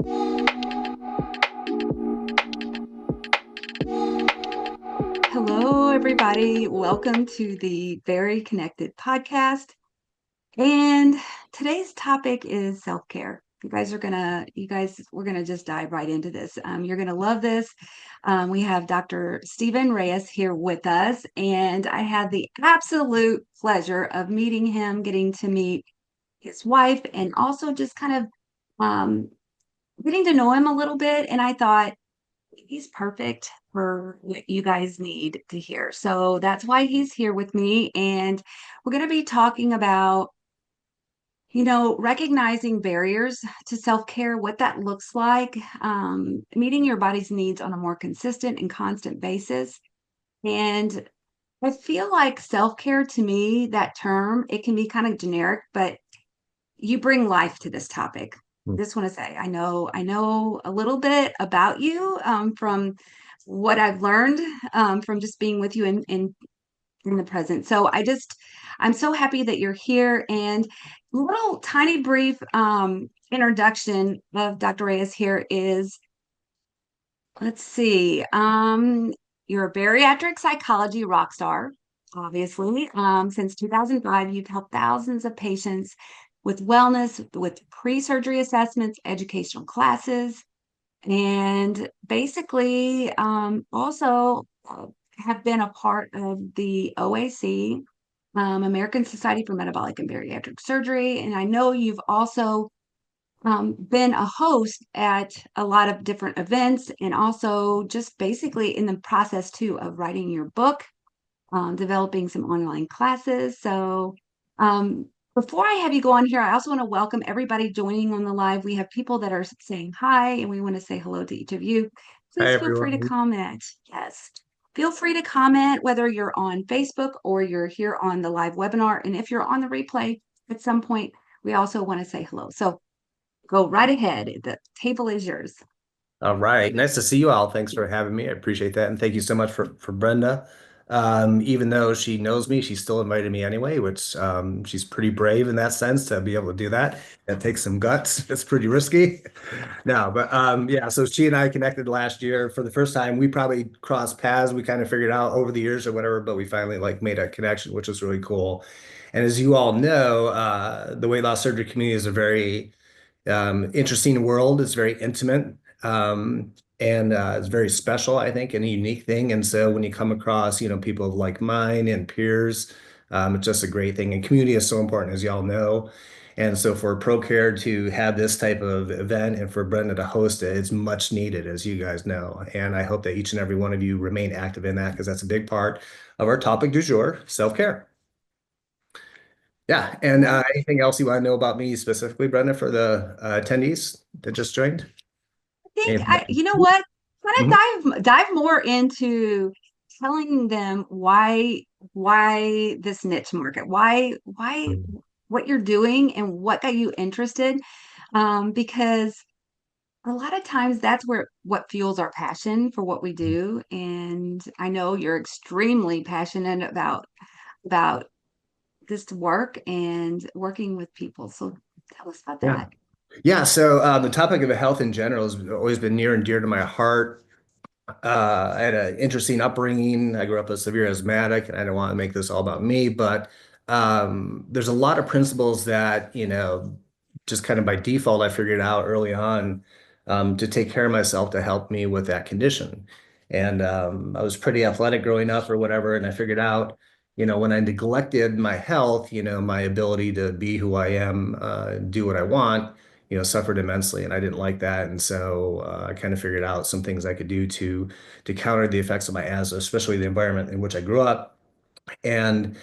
Hello, everybody. Welcome to the Very Connected podcast. And today's topic is self-care. We're gonna just dive right into this. You're gonna love this. We have Dr. Stephen Reyes here with us, and I had the absolute pleasure of meeting him, getting to meet his wife, and also just kind of um, getting to know him a little bit. And I thought, he's perfect for what you guys need to hear. So that's why he's here with me. And we're going to be talking about, recognizing barriers to self care, what that looks like, meeting your body's needs on a more consistent and constant basis. And I feel like self care to me, that term, it can be kind of generic, but you bring life to this topic. Just want to say, I know a little bit about you from what I've learned from just being with you in the present. So I'm so happy that you're here. And little tiny brief introduction of Dr. Reyes here is, let's see, you're a bariatric psychology rock star, obviously. Since 2005, you've helped thousands of patients with wellness, with pre-surgery assessments, educational classes, and basically also have been a part of the OAC, American Society for Metabolic and Bariatric Surgery. And I know you've also been a host at a lot of different events, and also just basically in the process too of writing your book, developing some online classes. So before I have you go on here, I also want to welcome everybody joining on the live. We have people that are saying hi, and we want to say hello to each of you. Hi, Please feel free to everyone. comment. Yes. Feel free to comment whether you're on Facebook or you're here on the live webinar. And if you're on the replay at some point, we also want to say hello. So go right ahead. The table is yours. All right. Nice to see you all. Thanks for having me. I appreciate that. And thank you so much for Brenda. Even though she knows me, she still invited me anyway, which she's pretty brave in that sense to be able to do that. That takes some guts. It's pretty risky. No, but yeah, so she and I connected last year for the first time. We probably crossed paths. We kind of figured out over the years or whatever, but we finally like made a connection, which was really cool. And as you all know, the weight loss surgery community is a very interesting world. It's very intimate. And it's very special, I think, and a unique thing. And so when you come across, people of like mine and peers, it's just a great thing. And community is so important, as y'all know. And so for ProCare to have this type of event and for Brenda to host it, it's much needed, as you guys know. And I hope that each and every one of you remain active in that because that's a big part of our topic du jour, self-care. Yeah. And anything else you want to know about me specifically, Brenda, for the attendees that just joined? You know what? Mhm. Kind of dive more into telling them why this niche market, why what you're doing and what got you interested. Because a lot of times that's where what fuels our passion for what we do. And I know you're extremely passionate about this work and working with people. So tell us about Yeah. that. Yeah. So the topic of health in general has always been near and dear to my heart. I had an interesting upbringing. I grew up a severe asthmatic, and I don't want to make this all about me, but there's a lot of principles that, just kind of by default, I figured out early on to take care of myself to help me with that condition. And I was pretty athletic growing up or whatever, and I figured out, when I neglected my health, my ability to be who I am, do what I want, suffered immensely, and I didn't like that. And so I kind of figured out some things I could do to counter the effects of my asthma, especially the environment in which I grew up. And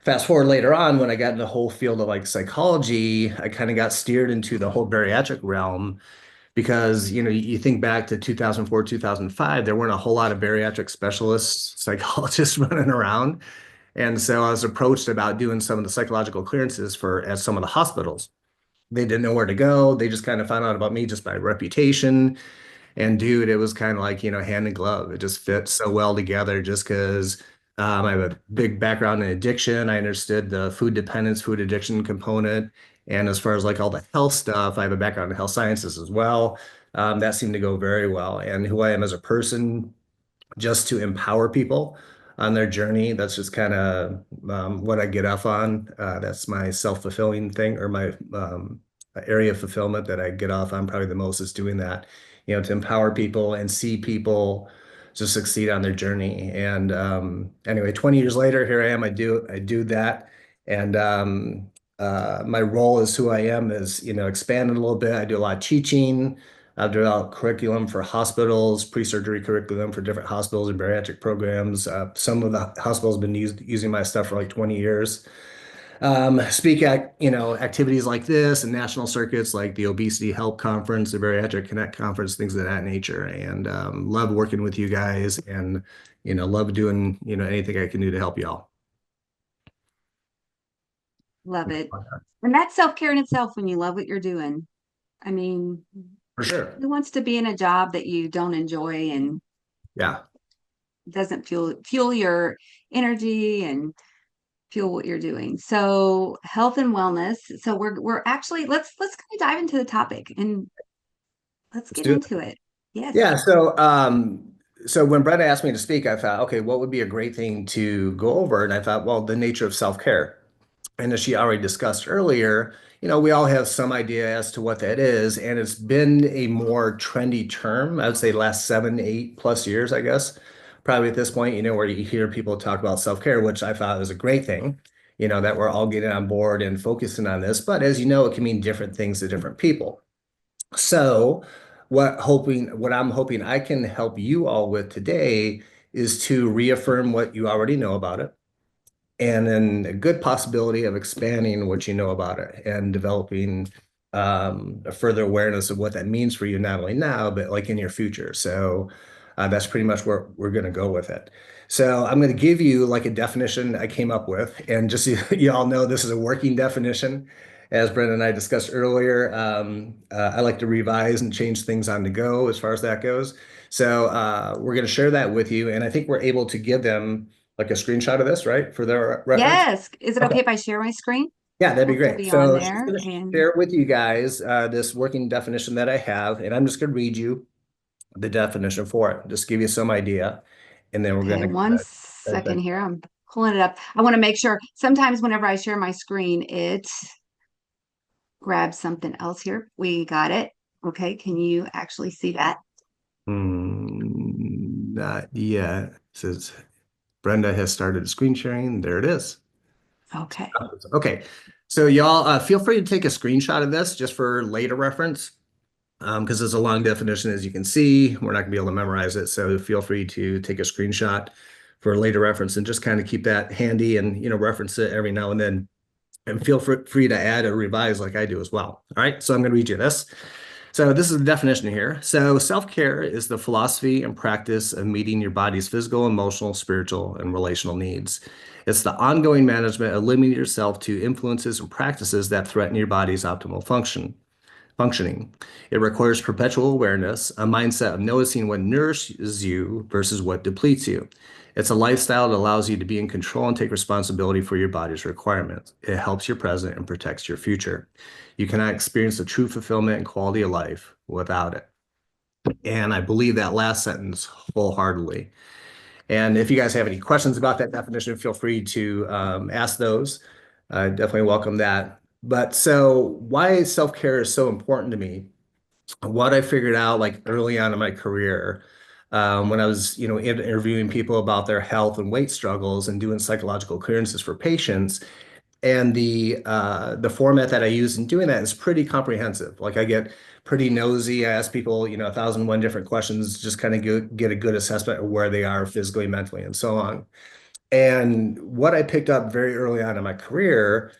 fast forward later on, when I got in the whole field of like psychology, I kind of got steered into the whole bariatric realm because, you think back to 2004, 2005, there weren't a whole lot of bariatric specialists, psychologists running around. And so I was approached about doing some of the psychological clearances for at some of the hospitals. They didn't know where to go. They just kind of found out about me just by reputation. And dude, it was kind of like, hand in glove. It just fit so well together just because I have a big background in addiction. I understood the food dependence, food addiction component. And as far as like all the health stuff, I have a background in health sciences as well. That seemed to go very well. And who I am as a person, just to empower people on their journey. That's just kind of what I get off on. That's my self-fulfilling thing, or my area of fulfillment that I get off on probably the most, is doing that, to empower people and see people to succeed on their journey. And anyway, 20 years later, here I am. I do that. And my role as who I am is, expanded a little bit. I do a lot of teaching. I've developed curriculum for hospitals, pre-surgery curriculum for different hospitals and bariatric programs. Some of the hospitals have been using my stuff for like 20 years. Speak at, activities like this and national circuits like the Obesity Help Conference, the Bariatric Connect Conference, things of that nature. And love working with you guys, and, love doing, anything I can do to help y'all. Love it. And that's self-care in itself when you love what you're doing. I mean, For sure. who wants to be in a job that you don't enjoy and Yeah. doesn't fuel your energy and fuel what you're doing? So health and wellness. So we're actually let's kind of dive into the topic and let's Let's get do it. into it. Yes. Yeah. So when Brenda asked me to speak, I thought, okay, what would be a great thing to go over? And I thought, well, the nature of self-care. And as she already discussed earlier, we all have some idea as to what that is. And it's been a more trendy term, I would say last 7, 8+ years, I guess, probably at this point, where you hear people talk about self-care, which I thought was a great thing, that we're all getting on board and focusing on this. But as you know, it can mean different things to different people. So what I'm hoping I can help you all with today is to reaffirm what you already know about it, and then a good possibility of expanding what you know about it and developing a further awareness of what that means for you, not only now, but like in your future. So that's pretty much where we're going to go with it. So I'm going to give you like a definition I came up with, and just so you all know, this is a working definition. As Brendan and I discussed earlier, I like to revise and change things on the go as far as that goes. So we're going to share that with you, and I think we're able to give them like a screenshot of this, right, for their reference. Yes. Is it Okay. okay if I share my screen? Yeah, that'd be We'll still great. be on So she's there. going to And share with you guys this working definition that I have, and I'm just going to read you the definition for it, just give you some idea, and then we're going okay, to one second dissect. here. I'm pulling it up. I want to make sure sometimes whenever I share my screen, it grabs something else here. We got it. Okay. Can you actually see that? Not yet. It says Brenda has started screen sharing. There it is. Okay. Okay. So y'all feel free to take a screenshot of this just for later reference. Because it's a long definition, as you can see. We're not going to be able to memorize it, so feel free to take a screenshot for later reference and just kind of keep that handy, and reference it every now and then. And feel free to add or revise like I do as well. All right, so I'm going to read you this. So this is the definition here. So self-care is the philosophy and practice of meeting your body's physical, emotional, spiritual, and relational needs. It's the ongoing management of limiting yourself to influences and practices that threaten your body's optimal functioning. It requires perpetual awareness, a mindset of noticing what nourishes you versus what depletes you. It's a lifestyle that allows you to be in control and take responsibility for your body's requirements. It helps your present and protects your future. You cannot experience the true fulfillment and quality of life without it. And I believe that last sentence wholeheartedly. And if you guys have any questions about that definition, feel free to ask those. I definitely welcome that. But so why self-care is so important to me, what I figured out like early on in my career, when I was, interviewing people about their health and weight struggles and doing psychological clearances for patients, and the format that I use in doing that is pretty comprehensive. Like I get pretty nosy. I ask people, 1,001 different questions, just kind of get a good assessment of where they are physically, mentally, and so on. And what I picked up very early on in my career,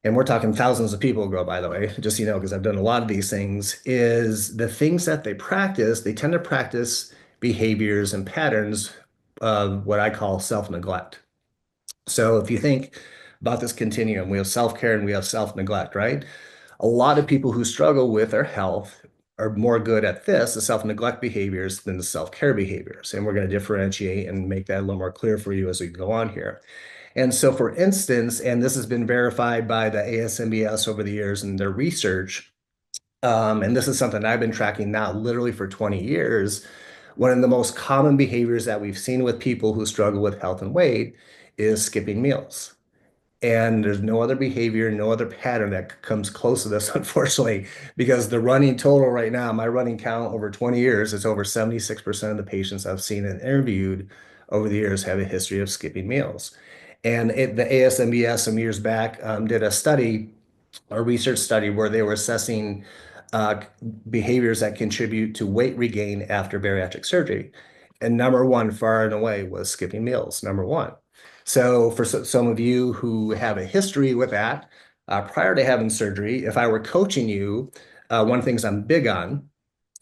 and we're talking thousands of people ago, by the way, just because I've done a lot of these things, is the things that they practice, they tend to practice behaviors and patterns of what I call self-neglect. So if you think about this continuum, we have self-care and we have self-neglect, right? A lot of people who struggle with their health are more good at this, the self-neglect behaviors, than the self-care behaviors. And we're going to differentiate and make that a little more clear for you as we go on here. And so, for instance, and this has been verified by the ASMBS over the years in their research, And this is something I've been tracking now literally for 20 years. One of the most common behaviors that we've seen with people who struggle with health and weight is skipping meals. And there's no other behavior, no other pattern that comes close to this, unfortunately, because the running total right now, my running count over 20 years, it's over 76% of the patients I've seen and interviewed over the years have a history of skipping meals. And the ASMBS some years back did a study, a research study, where they were assessing uh, behaviors that contribute to weight regain after bariatric surgery. And number one, far and away, was skipping meals, number one. So for some of you who have a history with that, prior to having surgery, if I were coaching you, one of the things I'm big on,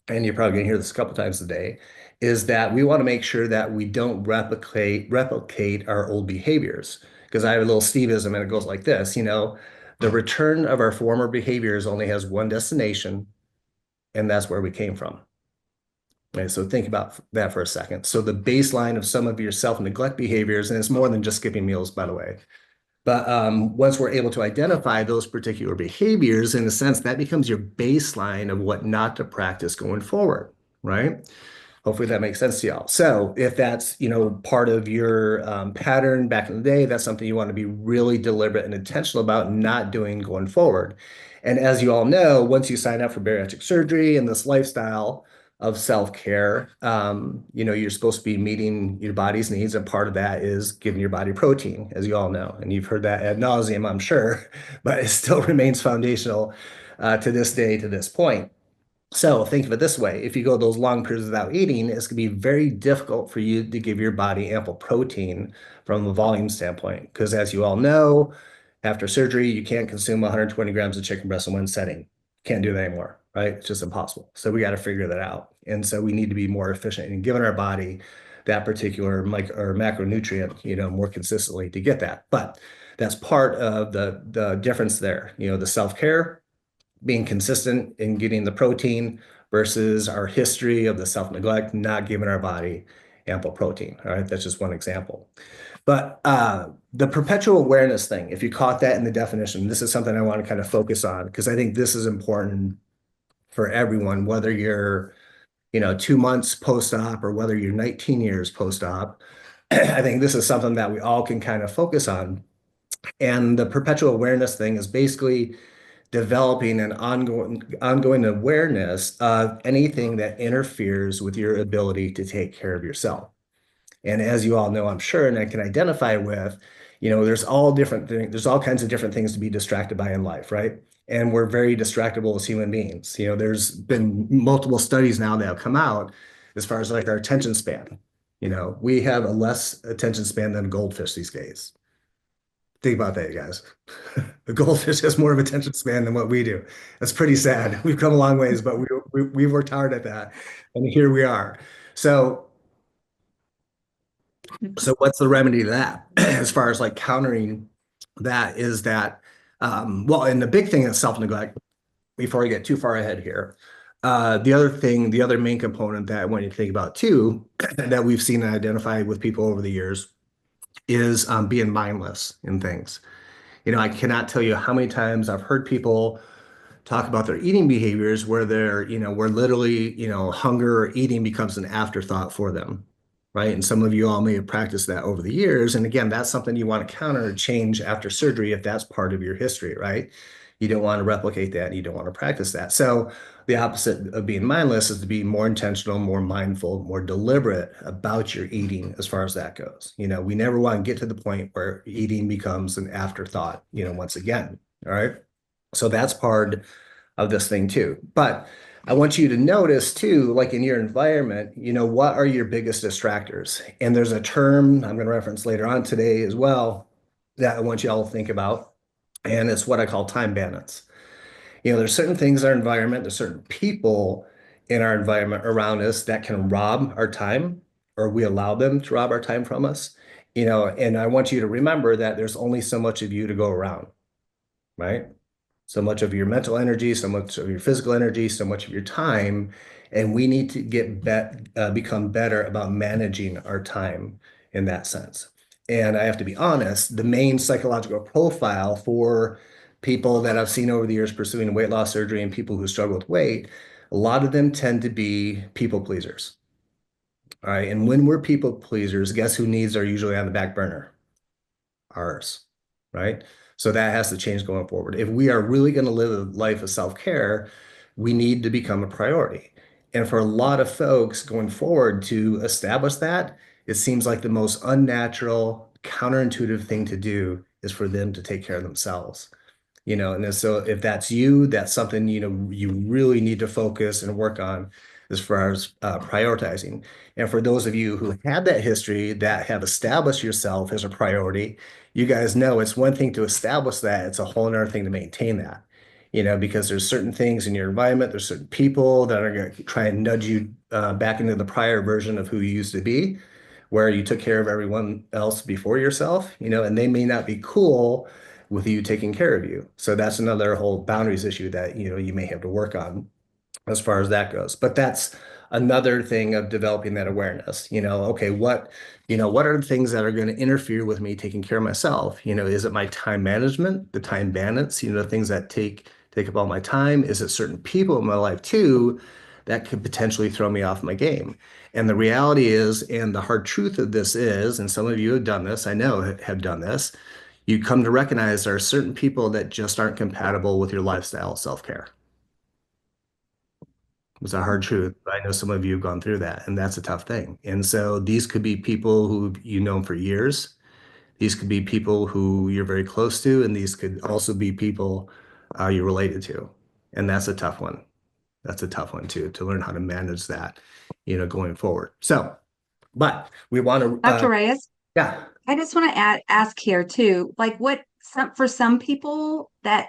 and you're probably going to hear this a couple times a day, is that we want to make sure that we don't replicate our old behaviors. Because I have a little Steveism, and it goes like this, the return of our former behaviors only has one destination, and that's where we came from. Okay, so think about that for a second. So the baseline of some of your self-neglect behaviors, and it's more than just skipping meals, by the way. But once we're able to identify those particular behaviors, in a sense, that becomes your baseline of what not to practice going forward, right? Hopefully that makes sense to y'all. So if that's, part of your pattern back in the day, that's something you want to be really deliberate and intentional about not doing going forward. And as you all know, once you sign up for bariatric surgery and this lifestyle of self-care, you're supposed to be meeting your body's needs, and part of that is giving your body protein, as you all know. And you've heard that ad nauseum, I'm sure, but it still remains foundational to this day, to this point. So think of it this way. If you go those long periods without eating, it's going to be very difficult for you to give your body ample protein from a volume standpoint. Because as you all know, after surgery, you can't consume 120 grams of chicken breast in one setting. Can't do that anymore, right? It's just impossible. So we got to figure that out. And so we need to be more efficient in giving our body that particular micro or macronutrient, more consistently to get that. But that's part of the difference there. The self-care, being consistent in getting the protein versus our history of the self-neglect, not giving our body ample protein. All right, that's just one example. But the perpetual awareness thing, if you caught that in the definition, this is something I want to kind of focus on because I think this is important for everyone, whether you're, 2 months post-op or whether you're 19 years post-op. I think this is something that we all can kind of focus on. And the perpetual awareness thing is basically developing an ongoing awareness of anything that interferes with your ability to take care of yourself. And as you all know, I'm sure, and I can identify with, there's all different things, there's all kinds of different things to be distracted by in life, right? And we're very distractible as human beings. There's been multiple studies now that have come out as far as like our attention span. We have a less attention span than a goldfish these days. Think about that, you guys. The goldfish has more of a attention span than what we do. That's pretty sad. We've come a long ways, but we've worked hard at that, and here we are. So, so what's the remedy to that? As far as like countering that is that, well, and the big thing is self-neglect. Before I get too far ahead here, the other thing, the other main component that I want you to think about too, that we've seen and identified with people over the years is being mindless in things. I cannot tell you how many times I've heard people talk about their eating behaviors where where literally, hunger or eating becomes an afterthought for them, right? And some of you all may have practiced that over the years. And again, that's something you want to counter or change after surgery if that's part of your history, right? You don't want to replicate that and you don't want to practice that. So the opposite of being mindless is to be more intentional, more mindful, more deliberate about your eating as far as that goes. We never want to get to the point where eating becomes an afterthought, once again. All right. So that's part of this thing too. But I want you to notice too, like in your environment, what are your biggest distractors? And there's a term I'm going to reference later on today as well that I want you all to think about. And it's what I call time bandits. There's certain things in our environment, there's certain people in our environment around us that can rob our time, or we allow them to rob our time from us. And I want you to remember that there's only so much of you to go around, right? So much of your mental energy, so much of your physical energy, so much of your time. And we need to become better about managing our time in that sense. And I have to be honest, the main psychological profile for people that I've seen over the years pursuing weight loss surgery and people who struggle with weight, a lot of them tend to be people pleasers. All right. And when we're people pleasers, guess who needs are usually on the back burner? Ours. Right. So that has to change going forward. If we are really going to live a life of self-care, we need to become a priority. And for a lot of folks going forward to establish that, it seems like the most unnatural, counterintuitive thing to do is for them to take care of themselves. And so if that's you, that's something, you really need to focus and work on as far as prioritizing. And for those of you who had that history that have established yourself as a priority, you guys know it's one thing to establish that, it's a whole other thing to maintain that. Because there's certain things in your environment, there's certain people that are going to try and nudge you back into the prior version of who you used to be, where you took care of everyone else before yourself, and they may not be cool with you taking care of you. So that's another whole boundaries issue that, you may have to work on as far as that goes. But that's another thing of developing that awareness. Okay, what are the things that are going to interfere with me taking care of myself? Is it my time management, the time balance, the things that take up all my time? Is it certain people in my life too that could potentially throw me off my game? And the reality is, and the hard truth of this is, and some of you have done this, I know have done this, you come to recognize there are certain people that just aren't compatible with your lifestyle of self-care. It's a hard truth. But I know some of you have gone through that, and that's a tough thing. And so these could be people who you know for years. These could be people who you're very close to, and these could also be people you're related to. And that's a tough one. That's a tough one too, to learn how to manage that, going forward. So, but we want to, Dr. Reyes, yeah. I just want to ask here too, like for some people that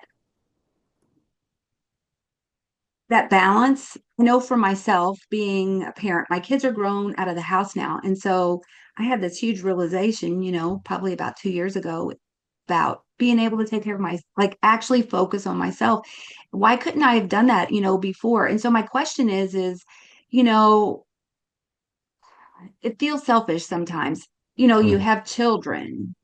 balance, I know for myself being a parent, my kids are grown out of the house now. And so I had this huge realization, probably about 2 years ago about being able to take care of like actually focus on myself. Why couldn't I have done that, before? And so my question you know, it feels selfish sometimes. You Mm. have children,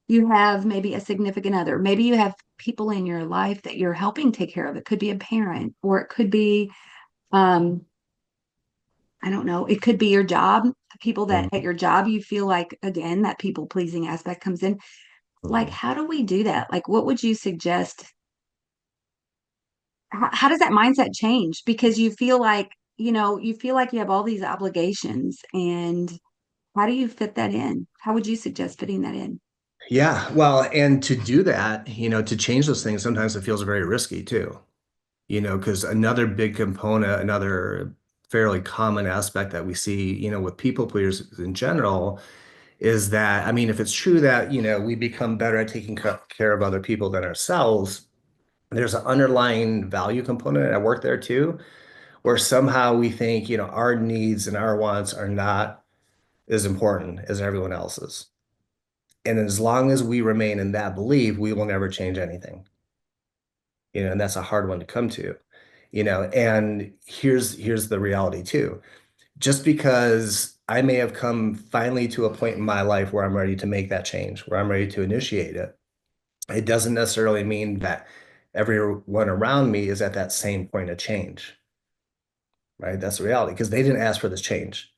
you have maybe a significant other, maybe you have people in your life that you're helping take care of. It could be a parent, or it could be, um, I don't know, it could be your job, the people that at Mhm. your job you feel like, again, that people pleasing aspect comes in. Like, Mhm. how do we do that? Like, what would you suggest? How does that mindset change? Because you feel like you have all these obligations, and how do you fit that in? How would you suggest fitting that in? Yeah, well, and to do that, to change those things, sometimes it feels very risky too, because another big component, another fairly common aspect that we see, with people pleasers in general is that, I mean, if it's true that, we become better at taking care of other people than ourselves, there's an underlying value component at work there too, where somehow we think, our needs and our wants are not as important as everyone else's. And as long as we remain in that belief, we will never change anything. And that's a hard one to come to, and here's the reality too. Just because I may have come finally to a point in my life where I'm ready to make that change, where I'm ready to initiate it, it doesn't necessarily mean that everyone around me is at that same point of change, right? That's the reality because they didn't ask for this change.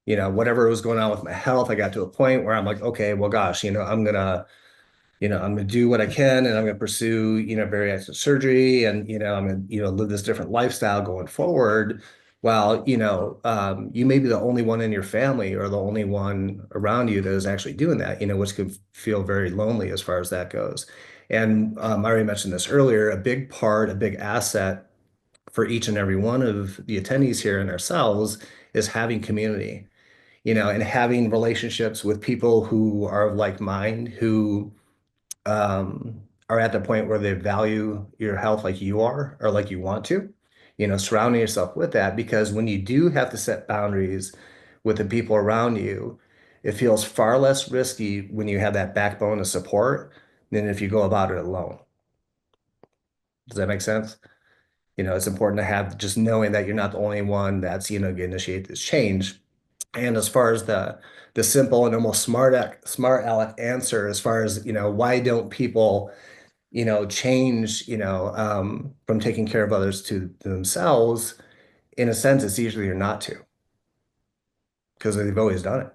Whatever was going on with my health, I got to a point where I'm like, okay, well, gosh, I'm going to do what I can and I'm going to pursue, bariatric surgery and, I'm going to, live this different lifestyle going forward. Well, you may be the only one in your family or the only one around you that is actually doing that, which could feel very lonely as far as that goes. And I already mentioned this earlier, a big asset for each and every one of the attendees here and ourselves is having community, and having relationships with people who are of like mind, who are at the point where they value your health like you are or like you want to, surrounding yourself with that. Because when you do have to set boundaries with the people around you, it feels far less risky when you have that backbone of support than if you go about it alone. Does that make sense? It's important to have just knowing that you're not the only one that's, going to initiate this change. And as far as the simple and almost smart aleck answer, as far as, why don't people change, from taking care of others to themselves, in a sense, it's easier not to because they've always done it.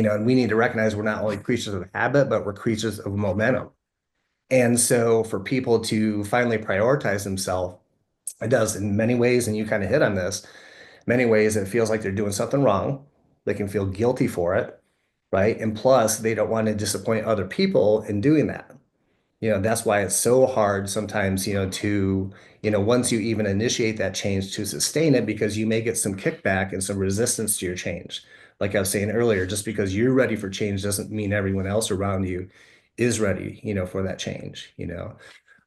And we need to recognize we're not only creatures of habit, but we're creatures of momentum. And so for people to finally prioritize themselves, it does in many ways, and you kind of hit on this, many ways it feels like they're doing something wrong. They can feel guilty for it, right? And plus, they don't want to disappoint other people in doing that. That's why it's so hard sometimes, once you even initiate that change to sustain it, because you may get some kickback and some resistance to your change. Like I was saying earlier, just because you're ready for change doesn't mean everyone else around you is ready, for that change.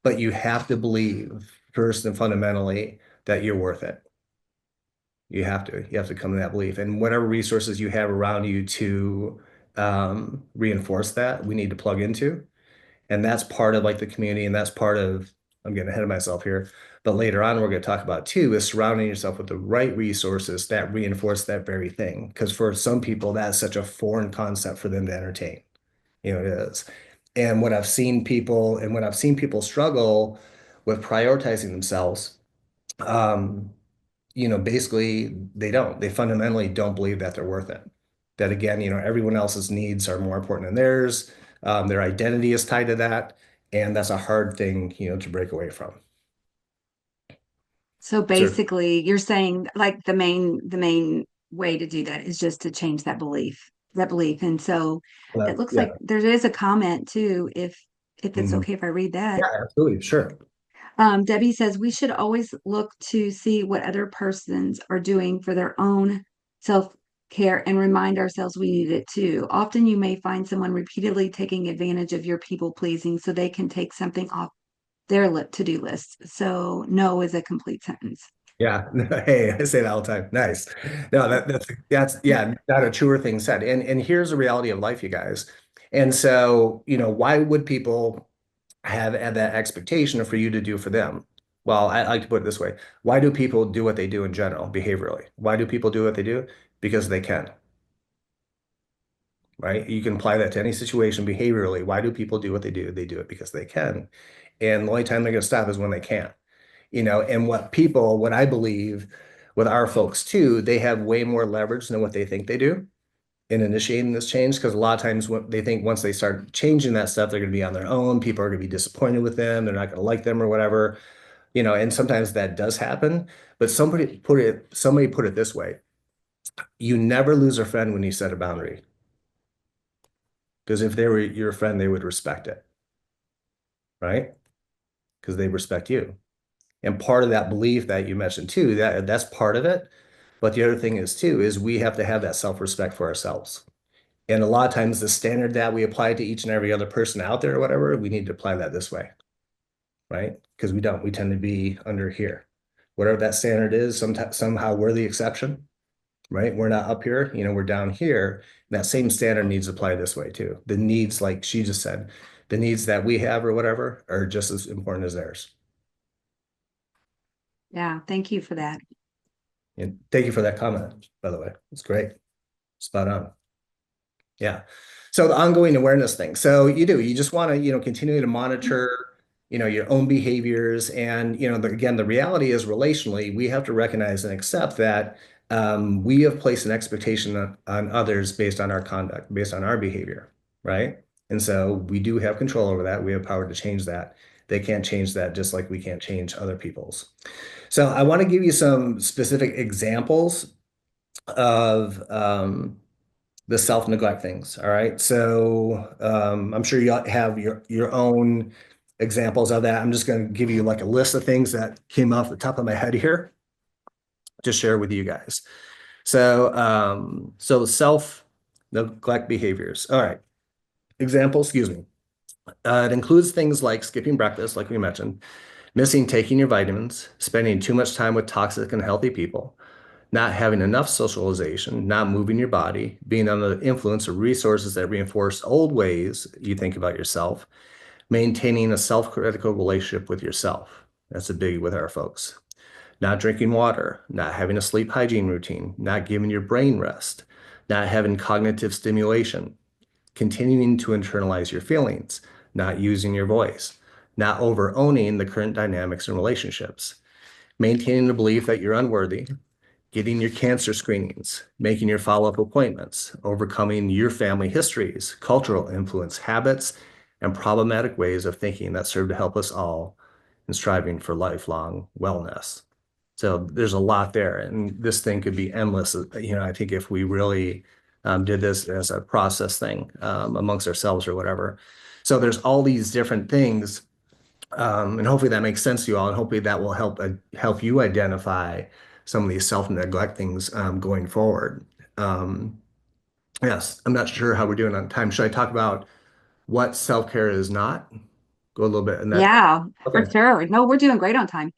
But you have to believe first and fundamentally that you're worth it. You have to come to that belief. And whatever resources you have around you to reinforce that, we need to plug into. And that's part of like the community, and that's part of, I'm getting ahead of myself here, but later on we're going to talk about too, is surrounding yourself with the right resources that reinforce that very thing. Because for some people, that's such a foreign concept for them to entertain. It is. And when I've seen people struggle with prioritizing themselves, um, basically they fundamentally don't believe that they're worth it. That again, everyone else's needs are more important than theirs. Their identity is tied to that, and that's a hard thing, to break away from. So So, basically, you're saying like the main way to do that is just to change that belief. And so it looks yeah, like there is a comment too, if it's mhm. okay if I read that. Yeah, absolutely, sure. Debbie says we should always look to see what other persons are doing for their own self care and remind ourselves we need it too. Often you may find someone repeatedly taking advantage of your people pleasing so they can take something off their to do list. So, no is a complete sentence. Yeah, hey, I say that all the time. Nice. No, that's yeah, not a truer thing said. And here's the reality of life, you guys. And so, why would people have that expectation for you to do for them? Well, I like to put it this way. Why do people do what they do in general, behaviorally? Why do people do what they do? Because they can, right? You can apply that to any situation behaviorally. Why do people do what they do? They do it because they can. And the only time they're going to stop is when they can't. And what I believe with our folks too, they have way more leverage than what they think they do in initiating this change. Because a lot of times what they think once they start changing that stuff, they're going to be on their own. People are going to be disappointed with them. They're not going to like them or whatever. And sometimes that does happen. But somebody put it this way. You never lose a friend when you set a boundary. Because if they were your friend, they would respect it, right? Because they respect you. And part of that belief that you mentioned too, that's part of it. But the other thing is too, is we have to have that self-respect for ourselves. And a lot of times the standard that we apply to each and every other person out there or whatever, we need to apply that this way, right? Because we don't. We tend to be under here. Whatever that standard is, somehow we're the exception, right? We're not up here, we're down here. That same standard needs to apply this way too. The needs, like she just said, the needs that we have or whatever are just as important as theirs. Yeah, thank you for that. And thank you for that comment, by the way. It's great. Spot on. Yeah. So the ongoing awareness thing. So you just want to, continue to monitor, your own behaviors. And, again, the reality is relationally, we have to recognize and accept that we have placed an expectation on others based on our conduct, based on our behavior, right? And so we do have control over that. We have power to change that. They can't change that just like we can't change other people's. So I want to give you some specific examples of the self-neglect things. All right. So I'm sure you have your own examples of that. I'm just going to give you like a list of things that came off the top of my head here to share with you guys. So self-neglect behaviors. All right. Example, excuse me. It includes things like skipping breakfast, like we mentioned, missing taking your vitamins, spending too much time with toxic and healthy people, not having enough socialization, not moving your body, being under the influence of resources that reinforce old ways you think about yourself, maintaining a self-critical relationship with yourself. That's a biggie with our folks. Not drinking water, not having a sleep hygiene routine, not giving your brain rest, not having cognitive stimulation, continuing to internalize your feelings, not using your voice, not over owning the current dynamics and relationships, maintaining the belief that you're unworthy, getting your cancer screenings, making your follow-up appointments, overcoming your family histories, cultural influence, habits, and problematic ways of thinking that serve to help us all in striving for lifelong wellness. So there's a lot there, and this thing could be endless. I think if we really did this as a process thing amongst ourselves or whatever. So there's all these different things, and hopefully that makes sense to you all, and hopefully that will help you identify some of these self-neglect things going forward. Um, yes, I'm not sure how we're doing on time. Should I talk about what self-care is not? Go a little bit in that. Yeah, for Okay. sure. No, we're doing great on time.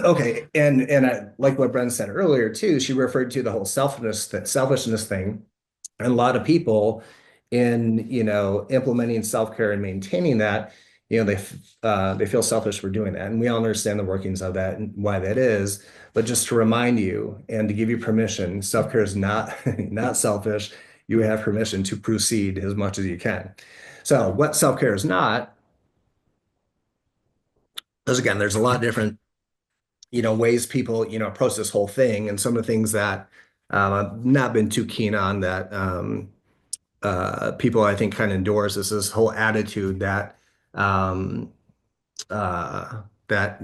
Okay, and I like what Bren said earlier too. She referred to the whole selfishness thing, and a lot of people in implementing self-care and maintaining that, they feel selfish for doing that, and we all understand the workings of that and why that is. But just to remind you and to give you permission, self-care is not not selfish. You have permission to proceed as much as you can. So, what self-care is not, because again, there's a lot of different ways people, approach this whole thing. And some of the things that I've not been too keen on that people I think kind of endorse is this whole attitude um, that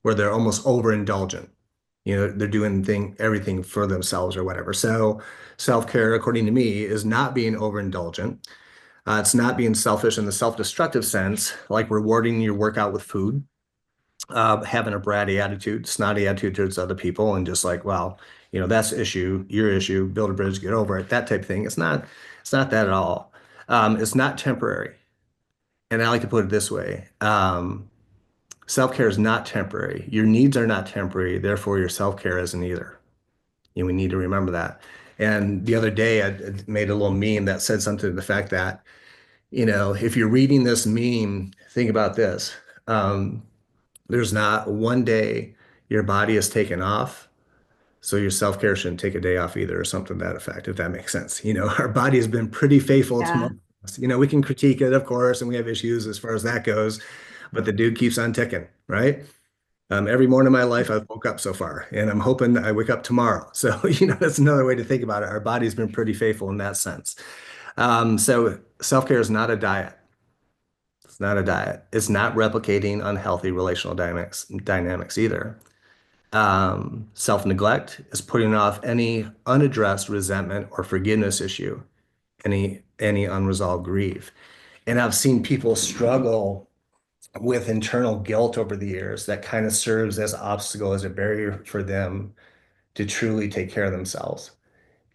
where they're almost overindulgent. They're doing everything for themselves or whatever. So self-care, according to me, is not being overindulgent. It's not being selfish in the self-destructive sense, like rewarding your workout with food, having a bratty attitude, snotty attitude towards other people, and just like, well, that's your issue, build a bridge, get over it, that type of thing. It's not that at all. It's not temporary. And I like to put it this way. Self-care is not temporary. Your needs are not temporary. Therefore, your self-care isn't either. And we need to remember that. And the other day, I made a little meme that said something to the fact that, if you're reading this meme, think about this. Um, There's not one day your body is taken off, so your self-care shouldn't take a day off either, or something to that effect, if that makes sense. Our body has been pretty faithful to most Yeah. of us. We can critique it, of course, and we have issues as far as that goes, but the dude keeps on ticking, right? Every morning of my life, I've woke up so far, and I'm hoping I wake up tomorrow. So, that's another way to think about it. Our body's been pretty faithful in that sense. So self-care is not a diet. It's not a diet. It's not replicating unhealthy relational dynamics either. Self-neglect is putting off any unaddressed resentment or forgiveness issue, any unresolved grief. And I've seen people struggle with internal guilt over the years that kind of serves as an obstacle, as a barrier for them to truly take care of themselves.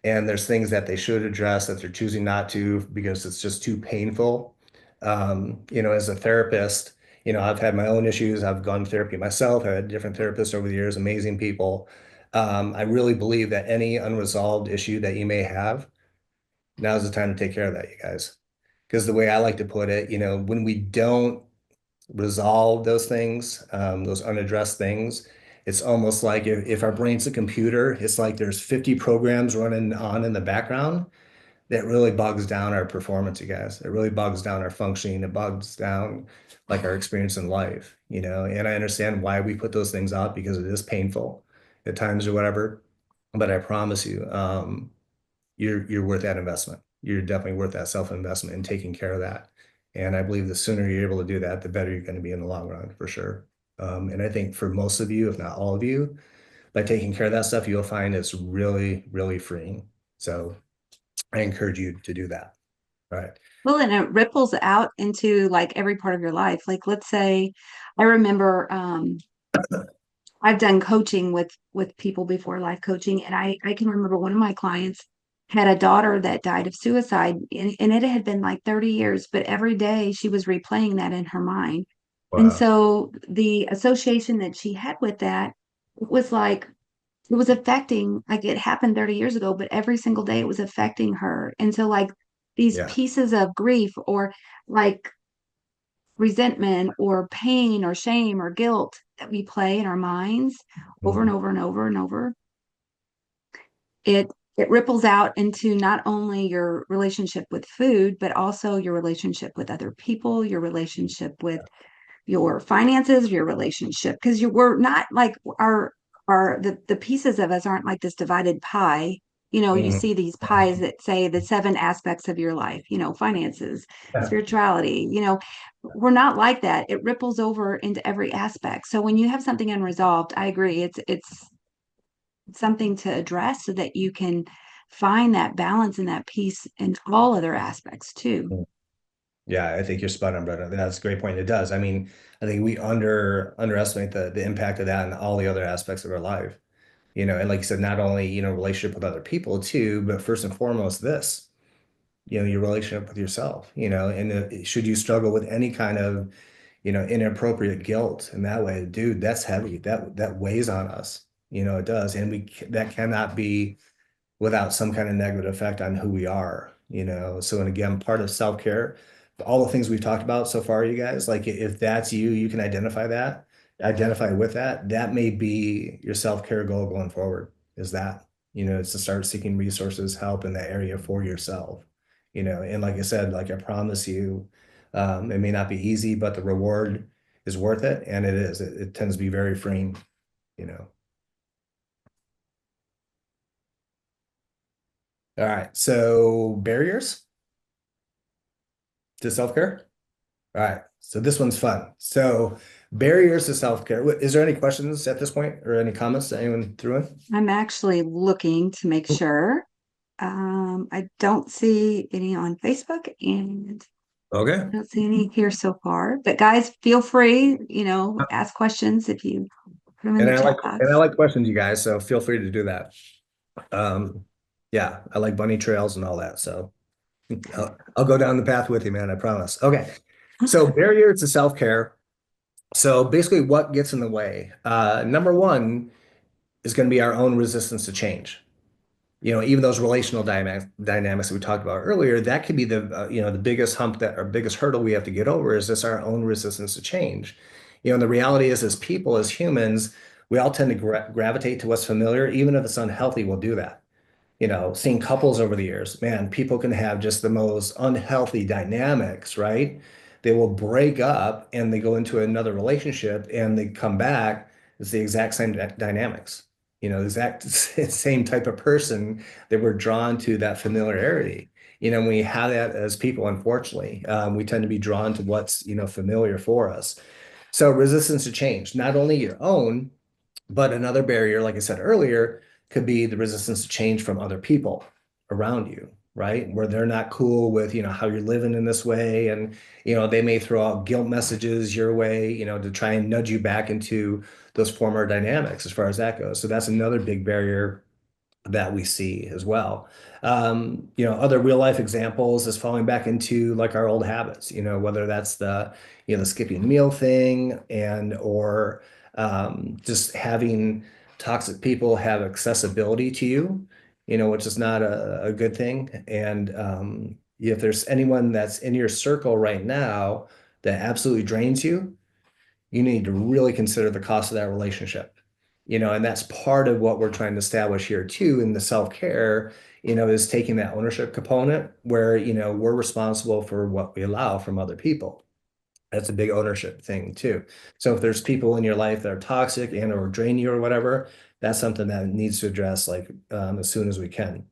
And there's things that they should address that they're choosing not to because it's just too painful. As a therapist, I've had my own issues. I've gone to therapy myself. I've had different therapists over the years, amazing people. I really believe that any unresolved issue that you may have, now's the time to take care of that, you guys. Because the way I like to put it, when we don't resolve those things, those unaddressed things, it's almost like if our brain's a computer, it's like there's 50 programs running on in the background that really bogs down our performance, you guys. It really bogs down our functioning. It bogs down like our experience in life, and I understand why we put those things out because it is painful at times or whatever. But I promise you, you're worth that investment. You're definitely worth that self-investment in taking care of that. And I believe the sooner you're able to do that, the better you're going to be in the long run, for sure. And I think for most of you, if not all of you, by taking care of that stuff, you'll find it's really, really freeing. So I encourage you to do that. All right. Well, and it ripples out into like every part of your life. Like, let's say, I remember I've done coaching with people before, life coaching, and I can remember one of my clients had a daughter that died of suicide, and it had been like 30 years, but every day she was replaying that in her mind. And Wow. so the association that she had with that, it was like it was affecting, like it happened 30 years ago, but every single day it was affecting her. And so like these Yeah. pieces of grief or like resentment or pain or shame or guilt that we play in our minds over and Mhm. over and over and over, it it ripples out into not only your relationship with food, but also your relationship with other people, your relationship with your finances, your relationship, because you we're not like the pieces of us aren't like this divided pie. You Mhm. see these pies that say the seven aspects of your life, finances, Yeah. spirituality, we're not like that. It ripples over into every aspect. So when you have something unresolved, I agree, it's something to address so that you can find that balance and that peace in all other aspects too. Yeah, I think you're spot on, brother. That's a great point. It does. I mean, I think we underestimate the impact of that in all the other aspects of our life. And like you said, not only, relationship with other people too, but first and foremost, this, your relationship with yourself, and should you struggle with any kind of, inappropriate guilt in that way, dude, that's heavy. That weighs on us. It does. And that cannot be without some kind of negative effect on who we are, So, and again, part of self-care, all the things we've talked about so far, you guys, like if that's you, you can identify with that. That may be your self-care goal going forward, is that, is to start seeking resources, help in that area for yourself, and like I said, like I promise you, it may not be easy, but the reward is worth it. And it is, it tends to be very freeing, you know. All right. So barriers to self-care. All right. So this one's fun. So barriers to self-care. Is there any questions at this point or any comments that anyone threw in? I'm actually looking to make sure. I don't see any on Facebook and Okay. I don't see any here so far. But guys, feel free, ask questions if you put them in And the I like chat and I box. like questions, you guys. So feel free to do that. Yeah, I like bunny trails and all that. So I'll go down the path with you, man. I promise. Okay. So barriers to self-care. So basically, what gets in the way? Number one is going to be our own resistance to change. Even those relational dynamics that we talked about earlier, that could be the biggest hump that or biggest hurdle we have to get over is just our own resistance to change. And the reality is, as people, as humans, we all tend to gravitate to what's familiar, even if it's unhealthy, we'll do that. Seeing couples over the years, man, people can have just the most unhealthy dynamics, right? They will break up and they go into another relationship and they come back. It's the exact same dynamics, the exact same type of person that we're drawn to that familiarity. We have that as people, unfortunately, we tend to be drawn to what's, familiar for us. So resistance to change, not only your own, but another barrier, like I said earlier, could be the resistance to change from other people around you, right? Where they're not cool with, how you're living in this way. And, they may throw out guilt messages your way, to try and nudge you back into those former dynamics as far as that goes. So that's another big barrier that we see as well. Other real life examples is falling back into like our old habits, whether that's the skipping meal thing or just having toxic people have accessibility to you, which is not a good thing. And if there's anyone that's in your circle right now that absolutely drains you, you need to really consider the cost of that relationship. And that's part of what we're trying to establish here too in the self-care, is taking that ownership component where, we're responsible for what we allow from other people. That's a big ownership thing too. So if there's people in your life that are toxic and or drain you or whatever, that's something that needs to address like as soon as we can.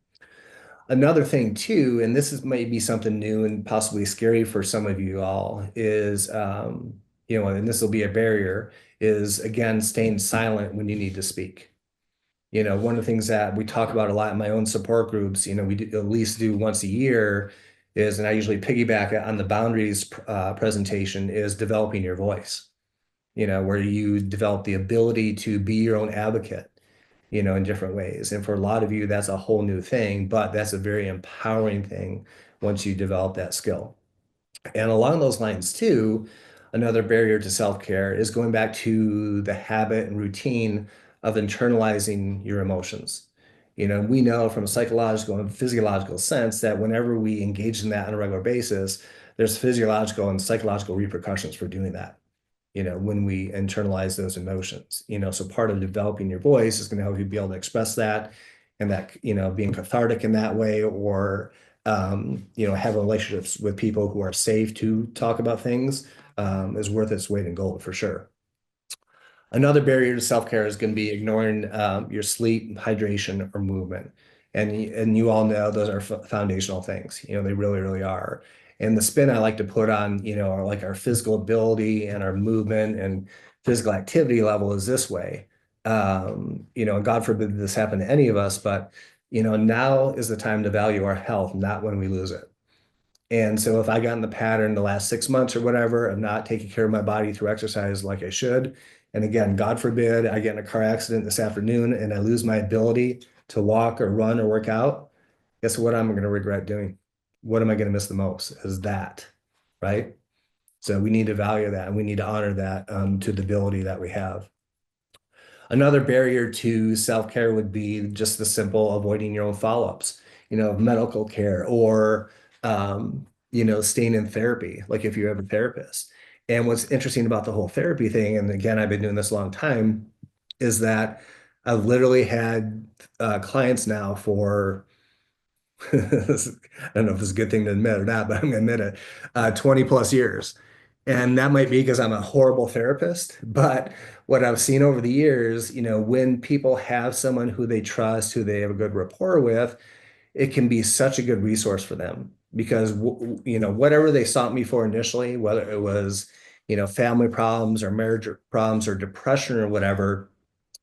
Another thing too, and this is maybe something new and possibly scary for some of you all, is and this will be a barrier, is again staying silent when you need to speak. One of the things that we talk about a lot in my own support groups, we do, at least do once a year, is, and I usually piggyback on the boundaries presentation, is developing your voice. Where you develop the ability to be your own advocate in different ways. And for a lot of you, that's a whole new thing, but that's a very empowering thing once you develop that skill. And along those lines, too, another barrier to self-care is going back to the habit and routine of internalizing your emotions. We know from a psychological and physiological sense that whenever we engage in that on a regular basis, there's physiological and psychological repercussions for doing that when we internalize those emotions. So part of developing your voice is going to help you be able to express that and that, being cathartic in that way, or, have relationships with people who are safe to talk about things, is worth its weight in gold for sure. Another barrier to self-care is going to be ignoring your sleep, hydration, or movement. And you all know those are foundational things. They really, really are. And the spin I like to put on, are like our physical ability and our movement and physical activity level is this way. And God forbid this happen to any of us, but now is the time to value our health, not when we lose it. And so if I got in the pattern the last 6 months or whatever of not taking care of my body through exercise like I should, and again, God forbid I get in a car accident this afternoon and I lose my ability to walk or run or work out, guess what I'm going to regret doing? What am I going to miss the most? Is that, right? So we need to value that and we need to honor that to the ability that we have. Another barrier to self-care would be just the simple avoiding your own follow-ups, medical care or, staying in therapy, like if you have a therapist. And what's interesting about the whole therapy thing, and again, I've been doing this a long time, is that I've literally had clients now for I don't know if it's a good thing to admit or not, but I'm going to admit it, 20 plus years. And that might be because I'm a horrible therapist. But what I've seen over the years, when people have someone who they trust, who they have a good rapport with, it can be such a good resource for them because, whatever they sought me for initially, whether it was, family problems or marriage problems or depression or whatever,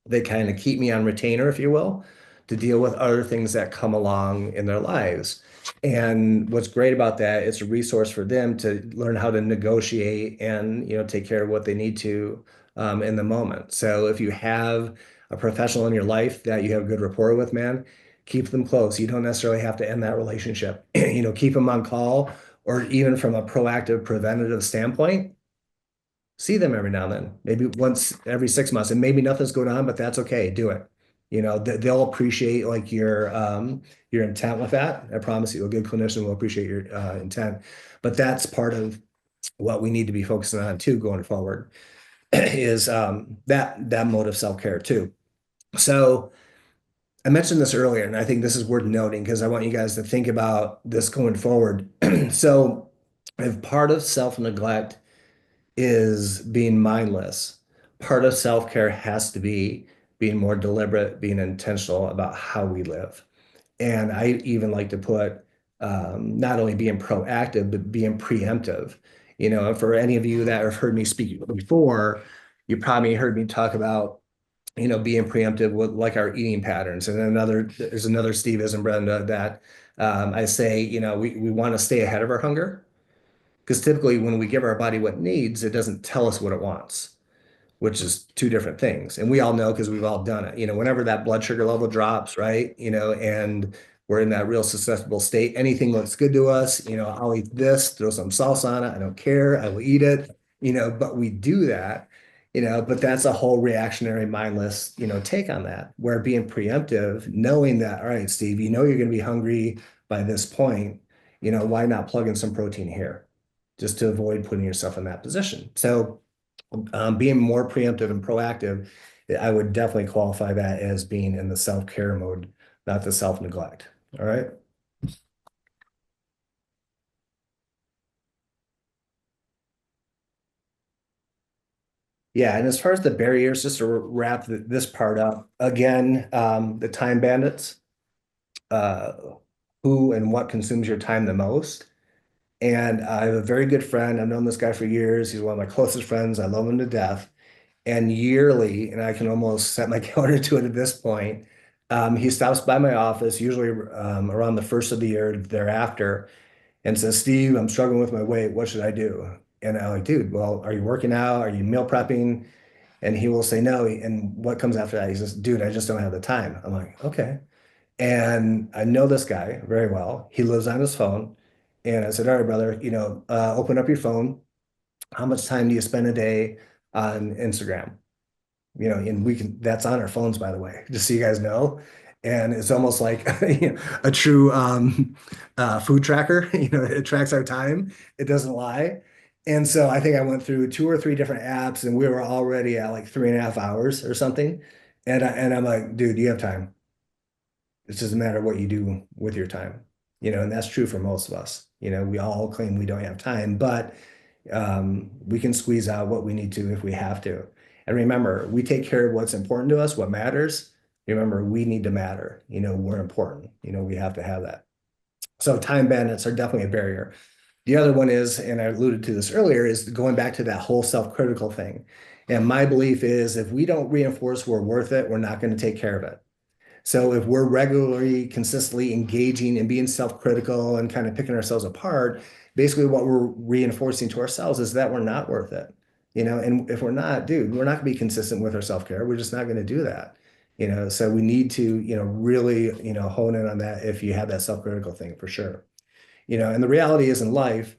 they kind of keep me on retainer, if you will, to deal with other things that come along in their lives. And what's great about that, it's a resource for them to learn how to negotiate and, take care of what they need to in the moment. So if you have a professional in your life that you have a good rapport with, man, keep them close. You don't necessarily have to end that relationship. Keep them on call, or even from a proactive, preventative standpoint, see them every now and then, maybe once every 6 months, and maybe nothing's going on, but that's okay. Do it. They'll appreciate like your intent with that. I promise you, a good clinician will appreciate your intent. But that's part of what we need to be focusing on too going forward is that mode of self-care too. So I mentioned this earlier, and I think this is worth noting because I want you guys to think about this going forward. So if part of self-neglect is being mindless. Part of self-care has to be being more deliberate, being intentional about how we live. And I even like to put not only being proactive, but being preemptive. For any of you that have heard me speak before, you probably heard me talk about, being preemptive with like our eating patterns. And there's another Steve and Brenda that I say, we want to stay ahead of our hunger. Because typically, when we give our body what it needs, it doesn't tell us what it wants, which is two different things. And we all know because we've all done it. Whenever that blood sugar level drops, right? And we're in that real susceptible state, anything looks good to us. I'll eat this, throw some salsa on it. I don't care. I will eat it. But we do that. But that's a whole reactionary, mindless, take on that. Where being preemptive, knowing that, all right, Steve, you're going to be hungry by this point. Why not plug in some protein here? Just to avoid putting yourself in that position. So being more preemptive and proactive, I would definitely qualify that as being in the self-care mode, not the self-neglect. All right. Yeah, and as far as the barriers, just to wrap this part up, again, the time bandits, uh, who and what consumes your time the most. And I have a very good friend. I've known this guy for years. He's one of my closest friends. I love him to death. And yearly, and I can almost set my calendar to it at this point, he stops by my office, usually around the first of the year thereafter, and says, Steve, I'm struggling with my weight. What should I do? And I'm like, dude, well, are you working out? Are you meal prepping? And he will say no. And what comes after that? He says, dude, I just don't have the time. I'm like, okay. And I know this guy very well. He lives on his phone. And I said, all right, brother, open up your phone. How much time do you spend a day on Instagram? And that's on our phones, by the way, just so you guys know. And it's almost like a true food tracker. It tracks our time. It doesn't lie. And so I think I went through two or three different apps and we were already at like 3.5 hours or something. And I'm like, dude, do you have time? It doesn't matter what you do with your time, and that's true for most of us. We all claim we don't have time, but we can squeeze out what we need to if we have to. And remember, we take care of what's important to us, what matters. Remember, we need to matter. We're important. We have to have that. So time bandits are definitely a barrier. The other one is, and I alluded to this earlier, is going back to that whole self-critical thing. And my belief is if we don't reinforce we're worth it, we're not going to take care of it. So if we're regularly, consistently engaging and being self-critical and kind of picking ourselves apart, basically what we're reinforcing to ourselves is that we're not worth it. And if we're not, dude, we're not going to be consistent with our self-care. We're just not going to do that. So we need to, really, hone in on that if you have that self-critical thing for sure. And the reality is in life,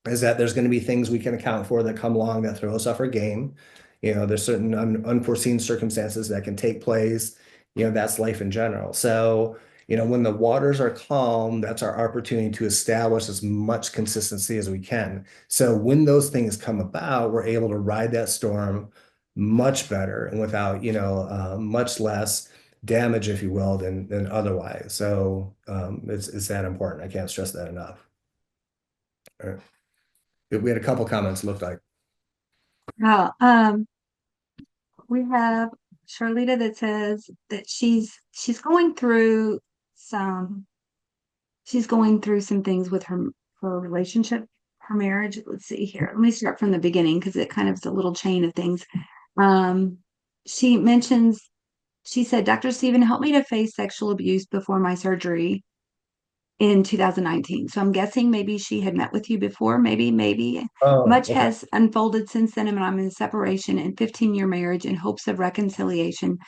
is that there's going to be things we can account for that come along that throw us off our game. There's certain unforeseen circumstances that can take place. That's life in general. So, when the waters are calm, that's our opportunity to establish as much consistency as we can. So when those things come about, we're able to ride that storm much better and without, much less damage, if you will, than otherwise. So it's that important. I can't stress that enough. All right. We had a couple comments, it looked like. Well, we have Charlita that says that some she's going through some things with her relationship, her marriage. Let's see here. Let me start from the beginning because it kind of is a little chain of things. Um, she mentions she said, Dr. Stephen helped me to face sexual abuse before my surgery in 2019. So I'm guessing maybe she had met with you before, maybe. Oh, Much okay. has unfolded since then, and I'm in separation and 15-year marriage in hopes of reconciliation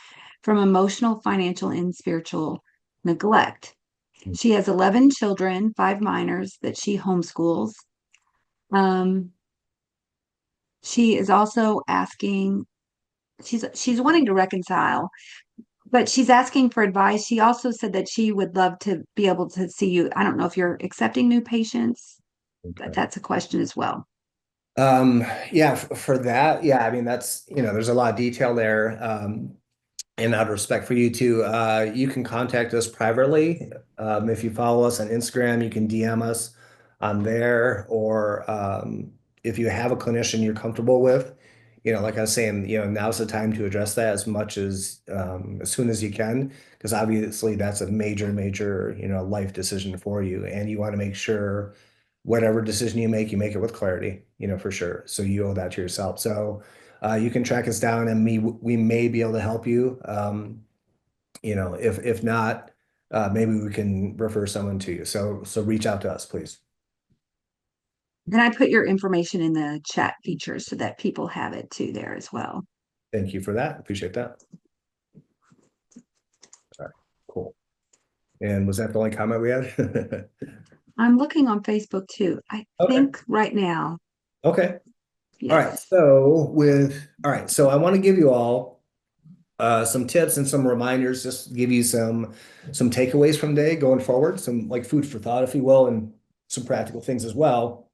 from emotional, financial, and spiritual neglect. She has 11 children, 5 minors that she homeschools. Um, she is also asking, she's wanting to reconcile, but she's asking for advice. She also said that she would love to be able to see you. I don't know if you're accepting new patients, but Okay. that's a question as well. Yeah, for that, yeah, I mean, that's, there's a lot of detail there. And out of respect for you too, you can contact us privately. If you follow us on Instagram, you can DM us on there, or if you have a clinician you're comfortable with, like I was saying, now's the time to address that as soon as you can, because obviously that's a major, major, life decision for you, and you want to make sure whatever decision you make it with clarity, for sure. So you owe that to yourself. So you can track us down, and we may be able to help you. If not, maybe we can refer someone to you. So reach out to us, please. And I put your information in the chat feature so that people have it too there as well. Thank you for that. Appreciate that. All right, cool. And was that the only comment we had? I'm looking on Facebook too. I Okay. think right now, Okay. All right. yes. All right. So I want to give you all some tips and some reminders, just to give you some takeaways from day going forward, some like food for thought, if you will, and some practical things as well.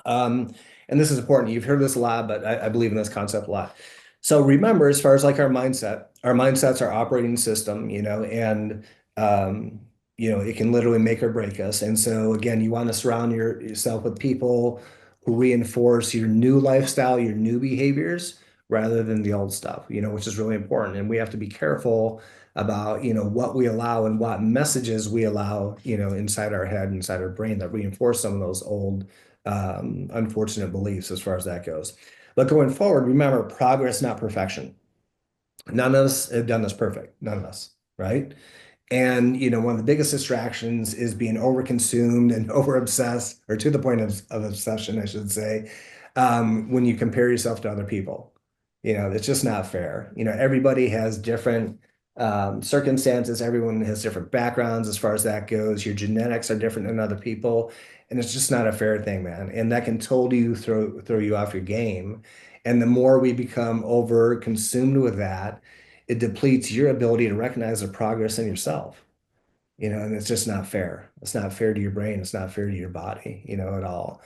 Um, and this is important. You've heard this a lot, but I believe in this concept a lot. So remember, as far as like our mindset's our operating system, and um, it can literally make or break us. And so again, you want to surround yourself with people who reinforce your new lifestyle, your new behaviors, rather than the old stuff, which is really important. And we have to be careful about, what we allow and what messages we allow, inside our head, inside our brain that reinforce some of those old unfortunate beliefs as far as that goes. But going forward, remember progress, not perfection. None of us have done this perfect. None of us, right? And one of the biggest distractions is being overconsumed and over obsessed, or to the point of obsession, I should say, when you compare yourself to other people. It's just not fair. Everybody has different circumstances, everyone has different backgrounds as far as that goes. Your genetics are different than other people, and it's just not a fair thing, man. And that can totally throw you off your game. And the more we become over consumed with that, it depletes your ability to recognize the progress in yourself, and it's just not fair. It's not fair to your brain. It's not fair to your body, at all.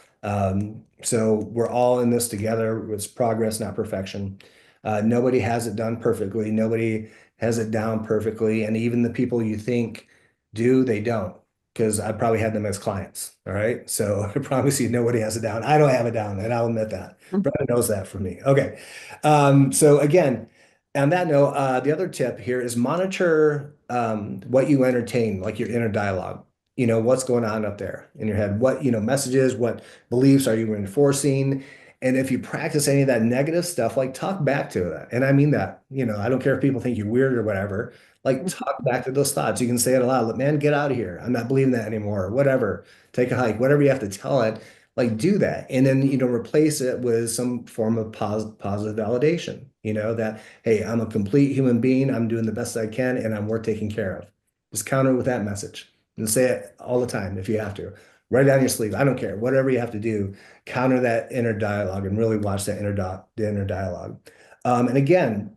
So we're all in this together. It's progress, not perfection. Nobody has it done perfectly. Nobody has it down perfectly. And even the people you think do, they don't. Because I probably had them as clients. All right. So I promise you, nobody has it down. I don't have it down, and I'll admit that. Brenda knows that from me. Okay. So again, on that note, the other tip here is monitor what you entertain, like your inner dialogue. What's going on up there in your head? What, messages, what beliefs are you reinforcing? And if you practice any of that negative stuff, like talk back to that. And I mean that, I don't care if people think you're weird or whatever. Like talk back to those thoughts. You can say it aloud. Like, man, get out of here. I'm not believing that anymore. Or whatever. Take a hike. Whatever you have to tell it, like do that. And then, replace it with some form of positive validation, that, hey, I'm a complete human being. I'm doing the best I can and I'm worth taking care of. Just counter it with that message and say it all the time if you have to. Write it down your sleeve. I don't care. Whatever you have to do, counter that inner dialogue and really watch that the inner dialogue. And again,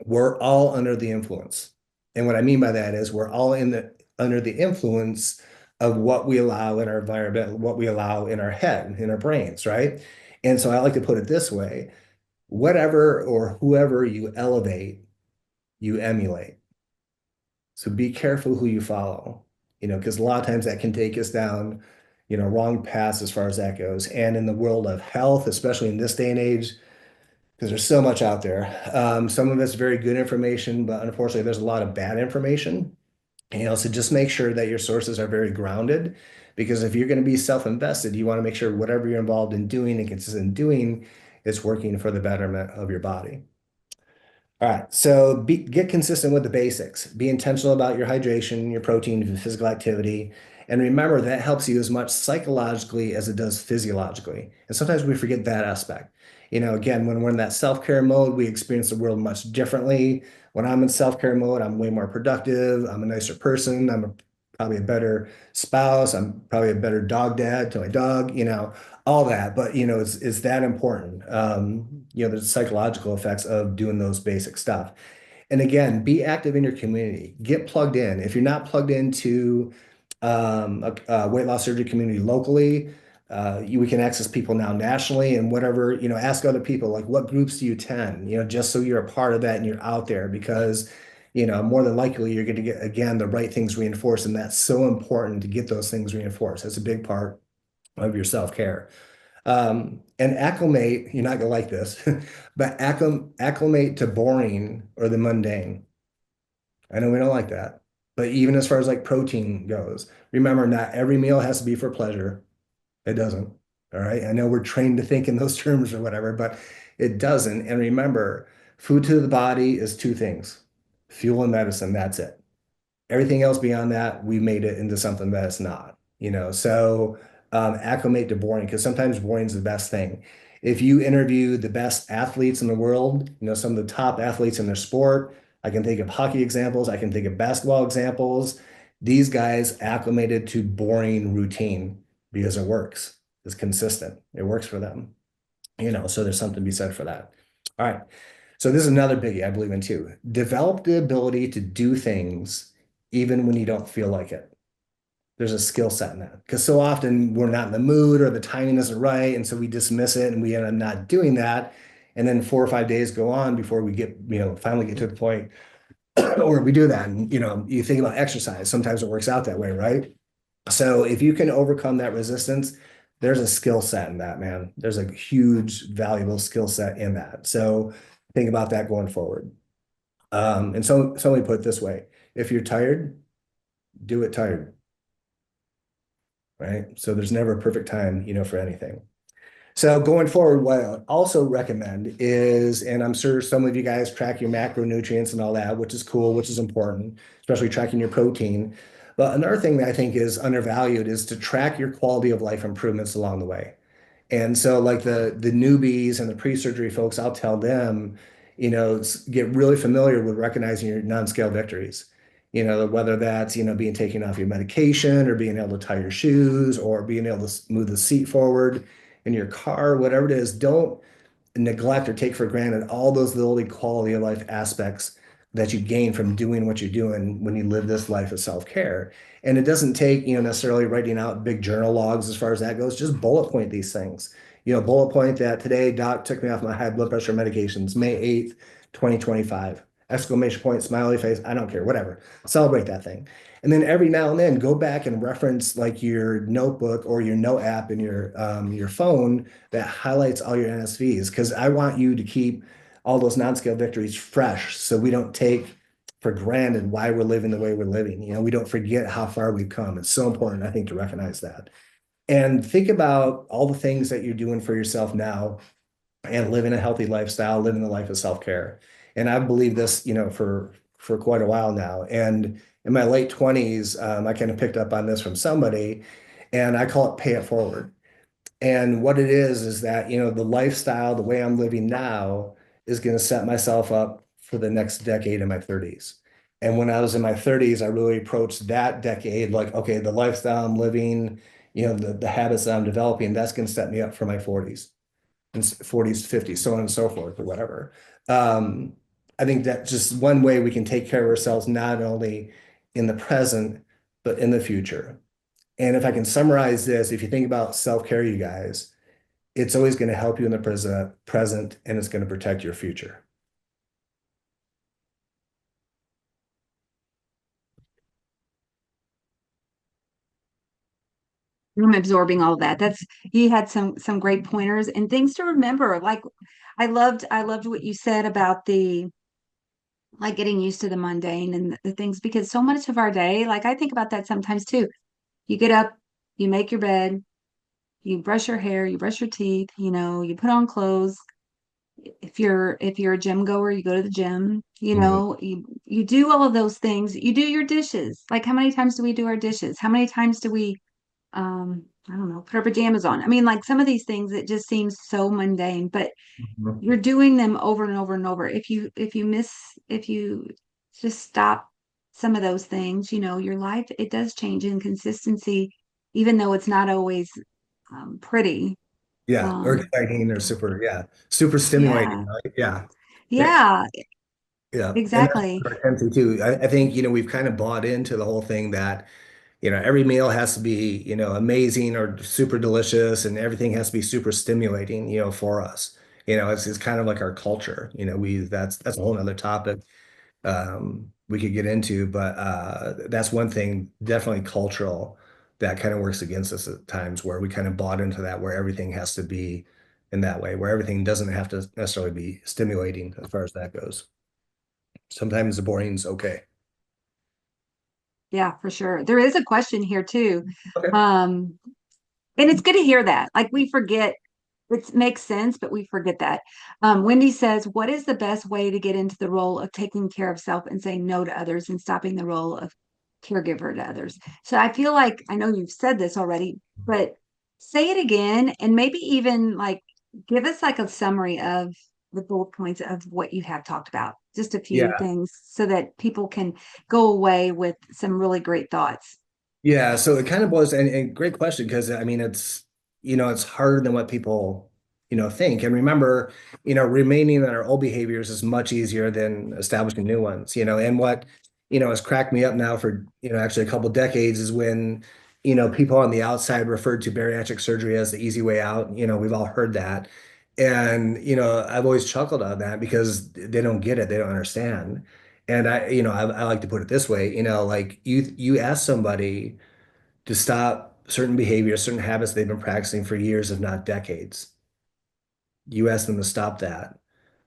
we're all under the influence. And what I mean by that is we're all under the influence of what we allow in our environment, what we allow in our head, in our brains, right? And so I like to put it this way, whatever or whoever you elevate, you emulate. So be careful who you follow, because a lot of times that can take us down, wrong paths as far as that goes. And in the world of health, especially in this day and age, because there's so much out there. Some of it's very good information, but unfortunately, there's a lot of bad information. So just make sure that your sources are very grounded, because if you're going to be self-invested, you want to make sure whatever you're involved in doing and consistent in doing is working for the betterment of your body. All right, so get consistent with the basics. Be intentional about your hydration, your protein, your physical activity. And remember, that helps you as much psychologically as it does physiologically. And sometimes we forget that aspect. Again, when we're in that self-care mode, we experience the world much differently. When I'm in self-care mode, I'm way more productive. I'm a nicer person. Probably a better spouse. I'm probably a better dog dad to my dog, all that. But, it's that important. The psychological effects of doing those basic stuff. And again, be active in your community. Get plugged in. If you're not plugged into a weight loss surgery community locally, we can access people now nationally and whatever, ask other people, like what groups do you attend, just so you're a part of that and you're out there because, more than likely you're going to get, again, the right things reinforced. And that's so important to get those things reinforced. That's a big part of your self-care. And acclimate, you're not gonna like this, but acclimate to boring or the mundane. I know we don't like that, but even as far as like protein goes, remember not every meal has to be for pleasure. It doesn't. All right. I know we're trained to think in those terms or whatever, but it doesn't. And remember, food to the body is two things, fuel and medicine. That's it. Everything else beyond that, we made it into something that it's not, So acclimate to boring because sometimes boring is the best thing. If you interview the best athletes in the world, some of the top athletes in their sport, I can think of hockey examples, I can think of basketball examples. These guys acclimated to boring routine because it works. It's consistent. It works for them. So there's something to be said for that. All right. So this is another biggie I believe in too. Develop the ability to do things even when you don't feel like it. There's a skill set in that because so often we're not in the mood or the timing isn't right. And so we dismiss it and we end up not doing that. And then 4 or 5 days go on before we get, finally get to the point where we do that. And, you think about exercise, sometimes it works out that way, right? So if you can overcome that resistance, there's a skill set in that, man. There's a huge, valuable skill set in that. So think about that going forward. And so let me put it this way. If you're tired, do it tired, right? So there's never a perfect time, for anything. So going forward, what I also recommend is, and I'm sure some of you guys track your macronutrients and all that, which is cool, which is important, especially tracking your protein. But another thing that I think is undervalued is to track your quality of life improvements along the way. And so like the newbies and the pre-surgery folks, I'll tell them, get really familiar with recognizing your non-scale victories. Whether that's, being taken off your medication or being able to tie your shoes or being able to move the seat forward in your car, whatever it is, don't neglect or take for granted all those little quality of life aspects that you gain from doing what you're doing when you live this life of self-care. And it doesn't take, necessarily writing out big journal logs as far as that goes, just bullet point these things. Bullet point that today, doc took me off my high blood pressure medications, May 8th, 2025. exclamation point, smiley face, I don't care, whatever. Celebrate that thing. And then every now and then go back and reference like your notebook or your note app in your phone that highlights all your NSVs. Because I want you to keep all those non-scale victories fresh so we don't take for granted why we're living the way we're living. You know, we don't forget how far we've come. It's so important, I think, to recognize that. And think about all the things that you're doing for yourself now and living a healthy lifestyle, living the life of self-care. And I believe this, for quite a while now. And in my late 20s, I kind of picked up on this from somebody, and I call it pay it forward. And what it is that, the lifestyle, the way I'm living now is going to set myself up for the next decade in my 30s. And when I was in my 30s, I really approached that decade like, okay, the lifestyle I'm living, the habits that I'm developing, that's going to set me up for my 40s and 40s, 50s, so on and so forth, or whatever. Um, I think that's just one way we can take care of ourselves, not only in the present, but in the future. And if I can summarize this, if you think about self-care, you guys, it's always going to help you in the present, and it's going to protect your future. I'm absorbing all of that. That's he had some great pointers and things to remember. Like I loved what you said about the like getting used to the mundane and the things because so much of our day, like I think about that sometimes too. You get up, you make your bed, you brush your hair, you brush your teeth, you put on clothes. If you're a gym goer, you go to the gym, Mhm. you do all of those things. You do your dishes. Like how many times do we do our dishes? How many times do we I don't know, put our pajamas on? I mean, like some of these things it just seems so mundane, but Mhm. you're doing them over and over and over. If you just stop some of those things, your life it does change in consistency, even though it's not always pretty. Yeah, or Um, exciting or super stimulating, yeah, right? Yeah. Yeah. yeah, Yeah. And that's exactly. our tendency too. I think, we've kind of bought into the whole thing that, every meal has to be, amazing or super delicious, and everything has to be super stimulating, for us. It's kind of like our culture. That's a whole nother topic we could get into, but that's one thing, definitely cultural, that kind of works against us at times, where we kind of bought into that, where everything has to be in that way, where everything doesn't have to necessarily be stimulating as far as that goes. Sometimes the boring's okay. Yeah, for sure. There is a question here too. Okay. Um, and it's good to hear that. Like we forget it makes sense, but we forget that. Wendy says, what is the best way to get into the role of taking care of self and saying no to others and stopping the role of caregiver to others? So I feel like I know you've said this already, but say it again and maybe even like give us like a summary of the bullet points of what you have talked about, just a few Yeah. things so that people can go away with some really great thoughts. Yeah, so it kind of boils, and great question, because I mean it's harder than what people think. And remember, remaining in our old behaviors is much easier than establishing new ones. And what has cracked me up now for actually a couple decades is when people on the outside referred to bariatric surgery as the easy way out. We've all heard that. And I've always chuckled on that because they don't get it, they don't understand. And I like to put it this way, like you ask somebody to stop certain behaviors, certain habits they've been practicing for years, if not decades. You ask them to stop that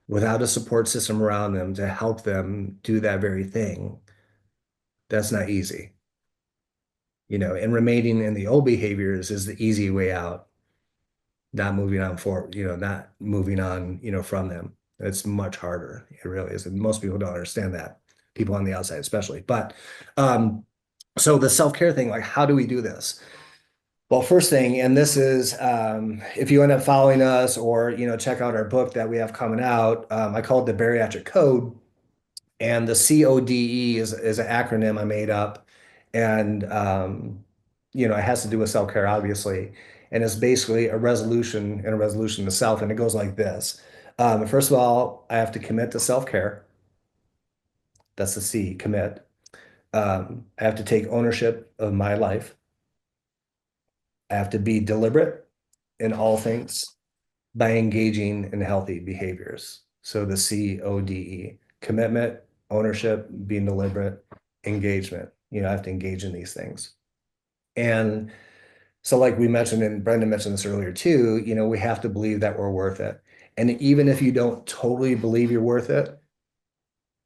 without a support system around them to help them do that very thing. That's not easy. And remaining in the old behaviors is the easy way out, not moving on not moving on, from them. It's much harder. It really is. And most people don't understand that, people on the outside especially. But so the self-care thing, like how do we do this? Well, first thing, and this is if you end up following us or check out our book that we have coming out, I call it the Bariatric Code, and the CODE is an acronym I made up, and it has to do with self-care, obviously, and it's basically a resolution and a resolution to self, and it goes like this. First of all, I have to commit to self-care. That's the C, commit. I have to take ownership of my life. I have to be deliberate in all things by engaging in healthy behaviors. So the CODE, commitment, ownership, being deliberate, engagement. I have to engage in these things. And so, like we mentioned, and Brendan mentioned this earlier too, we have to believe that we're worth it. And even if you don't totally believe you're worth it,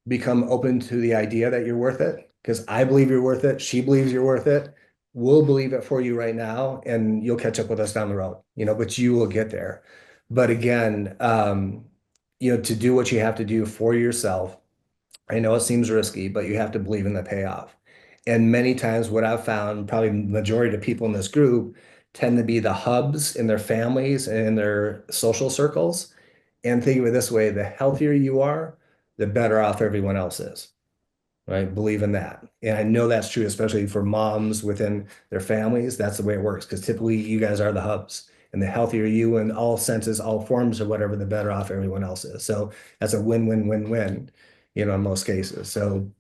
become open to the idea that you're worth it. Because I believe you're worth it. She believes you're worth it. We'll believe it for you right now, and you'll catch up with us down the road, but you will get there. But again, to do what you have to do for yourself, I know it seems risky, but you have to believe in the payoff. And many times, what I've found, probably the majority of people in this group tend to be the hubs in their families and in their social circles. And think of it this way, the healthier you are, the better off everyone else is, right? Believe in that. And I know that's true, especially for moms within their families. That's the way it works, because typically you guys are the hubs. And the healthier you in all senses, all forms or whatever, the better off everyone else is. So that's a win-win-win-win, in most cases. So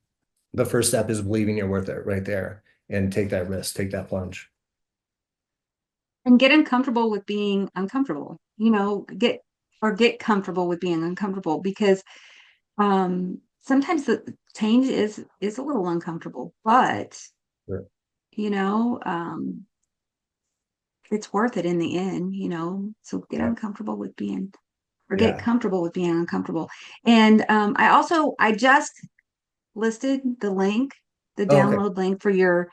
the first step is believing you're worth it right there, and take that risk, take that plunge. And get uncomfortable with being uncomfortable. Get comfortable with being uncomfortable because sometimes the change is a little uncomfortable, but Sure. you know, it's worth it in the end, so get Yeah. uncomfortable with being or get Yeah. comfortable with being uncomfortable. And I just listed the link, the Oh, okay. download link for your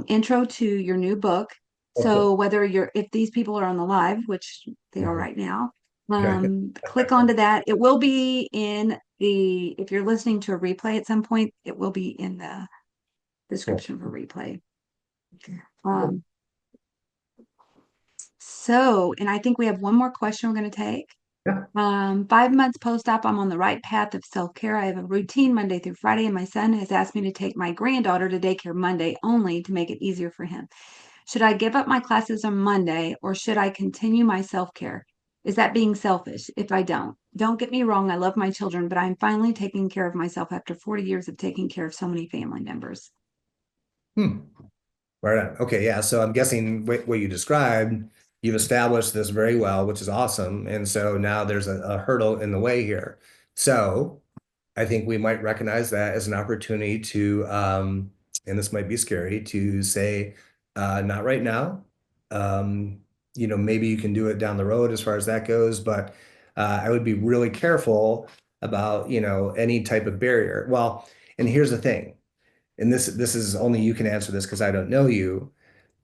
intro to your new book. Oh, cool. So if these people are on the live, which they are Mhm. right now, Okay. click onto that. It will be if you're listening to a replay at some point, it will be in the Cool. description for replay. Cool. Um, and I think we have one more question we're going to take. Yeah. 5 months post-op, I'm on the right path of self-care. I have a routine Monday through Friday, and my son has asked me to take my granddaughter to daycare Monday only to make it easier for him. Should I give up my classes on Monday or should I continue my self-care? Is that being selfish if I don't? Don't get me wrong, I love my children, but I'm finally taking care of myself after 40 years of taking care of so many family members. Hmm. Right on. Okay, yeah. So I'm guessing what you described, you've established this very well, which is awesome. And so now there's a hurdle in the way here. So I think we might recognize that as an opportunity to, and this might be scary, to say, not right now. Um, maybe you can do it down the road as far as that goes, but I would be really careful about, any type of barrier. Well, and here's the thing, and this is only you can answer this because I don't know you,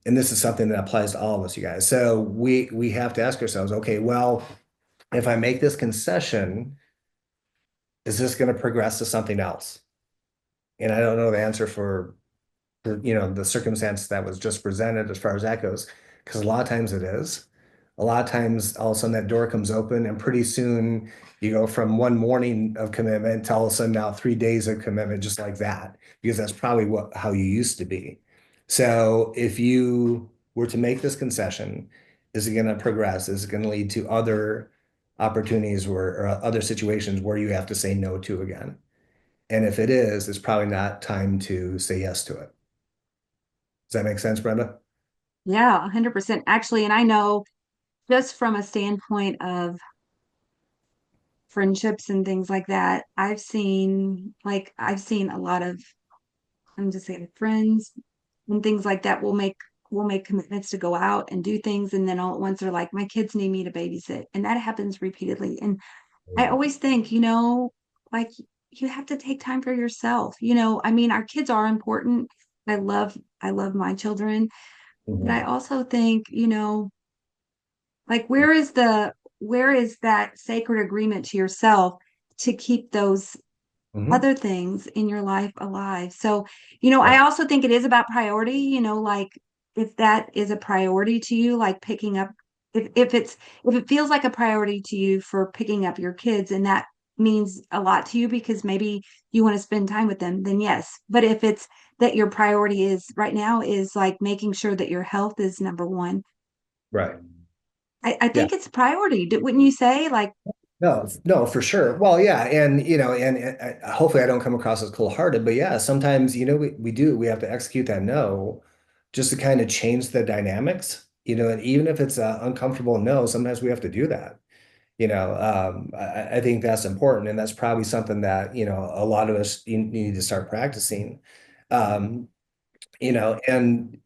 and this is something that applies to all of us, you guys. So we have to ask ourselves, okay, well, if I make this concession, is this going to progress to something else? And I don't know the answer for the circumstance that was just presented as far as that goes, because a lot of times it is. A lot of times, all of a sudden, that door comes open, and pretty soon you go from one morning of commitment to all of a sudden now 3 days of commitment, just like that, because that's probably how you used to be. So, if you were to make this concession, is it going to progress? Is it going to lead to other opportunities or other situations where you have to say no to again? And if it is, it's probably not time to say yes to it. Does that make sense, Brenda? Yeah, 100%. Actually, and I know just from a standpoint of friendships and things like that, I've seen a lot of, I'm just saying, friends and things like that will make commitments to go out and do things, and then all at once they're like, my kids need me to babysit, and that happens repeatedly. And I always think, like you have to take time for yourself. I mean, our kids are important. I love my children, but I Mhm. also think, like where is that sacred agreement to yourself to keep those Mhm. other things in your life alive? So, I Right. also think it is about priority, like if that is a priority to you, like picking up if it feels like a priority to you for picking up your kids and that means a lot to you because maybe you want to spend time with them, then yes. But if it's that your priority is right now is like making sure that your health is number one, Right. I Yeah. think it's priority. Wouldn't you say? Like, No, no, for sure. Well, yeah, and and hopefully I don't come across as cold-hearted, but yeah, sometimes we have to execute that no, just to kind of change the dynamics, and even if it's an uncomfortable no, sometimes we have to do that. I think that's important, and that's probably something that, a lot of us need to start practicing. Um, and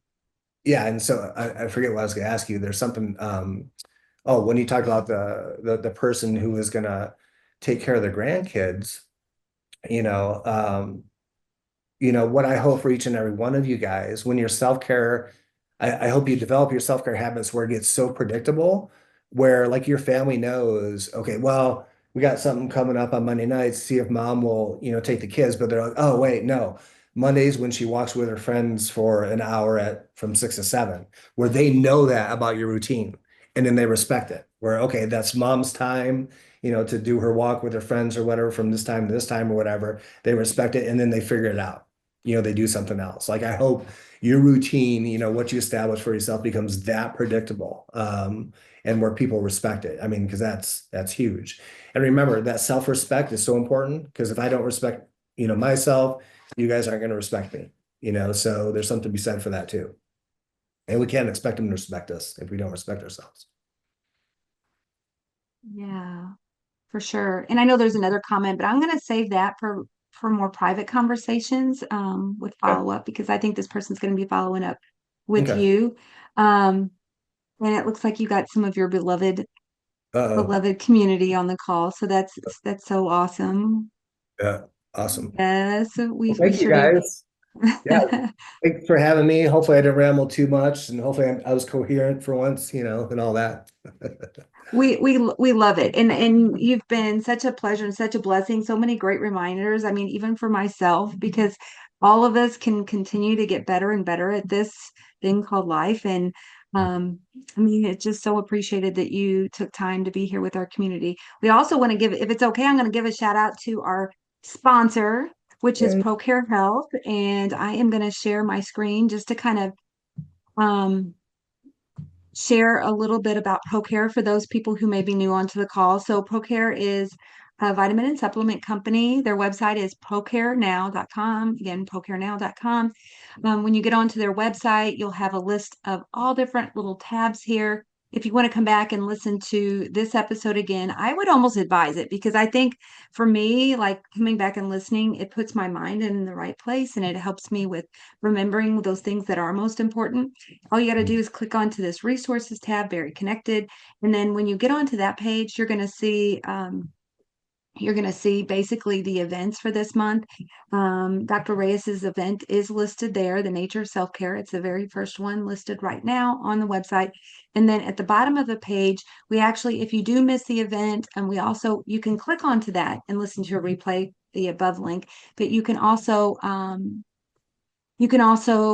yeah, and so I forget what I was going to ask you. There's something. Oh, when you talked about the person who was going to take care of the grandkids, you know, um, what I hope for each and every one of you guys, when your self-care, I hope you develop your self-care habits where it gets so predictable, where like your family knows, okay, well, we got something coming up on Monday nights, see if mom will, take the kids, but they're like, oh, wait, no. Mondays when she walks with her friends for an hour at from 6 to 7, where they know that about your routine and then they respect it. Where, okay, that's mom's time, to do her walk with her friends or whatever from this time to this time or whatever. They respect it and then they figure it out, they do something else. Like I hope your routine, what you establish for yourself becomes that predictable, and where people respect it. I mean, because that's huge. And remember that self-respect is so important because if I don't respect, myself, you guys aren't going to respect me, so there's something to be said for that too. And we can't expect them to respect us if we don't respect ourselves. Yeah, for sure. And I know there's another comment, but I'm going to save that for more private conversations with Okay. follow up because I think this person's going to be following up with Okay. you. Um, and it looks like you got some of your Uh-oh. beloved community on the call. So that's so awesome. Yeah. Awesome. Yes, Well, we thank you sure do. guys. Yeah. Thanks for having me. Hopefully I didn't ramble too much and hopefully I was coherent for once, and all that. We love it. And you've been such a pleasure and such a blessing. So many great reminders. I mean, even for myself, because all of us can continue to get better and better at this thing called life. And I mean, it's just so appreciated that you took time to be here with our community. We also want to give, if it's okay, I'm going to give a shout out to our sponsor, which is Yay. ProCare Health. And I am going to share my screen just to kind of um share a little bit about ProCare for those people who may be new onto the call. So ProCare is a vitamin and supplement company. Their website is procarenow.com. Again, procarenow.com. When you get onto their website, you'll have a list of all different little tabs here. If you want to come back and listen to this episode again, I would almost advise it because I think for me, like coming back and listening, it puts my mind in the right place and it helps me with remembering those things that are most important. All you got to do is click onto this resources tab, very connected. And then when you get onto that page, you're going to see basically the events for this month. Dr. Reyes's event is listed there, the Nature of Self-Care. It's the very first one listed right now on the website. And then at the bottom of the page, we actually, if you do miss the event, and you can click onto that and listen to a replay, the above link, but you can also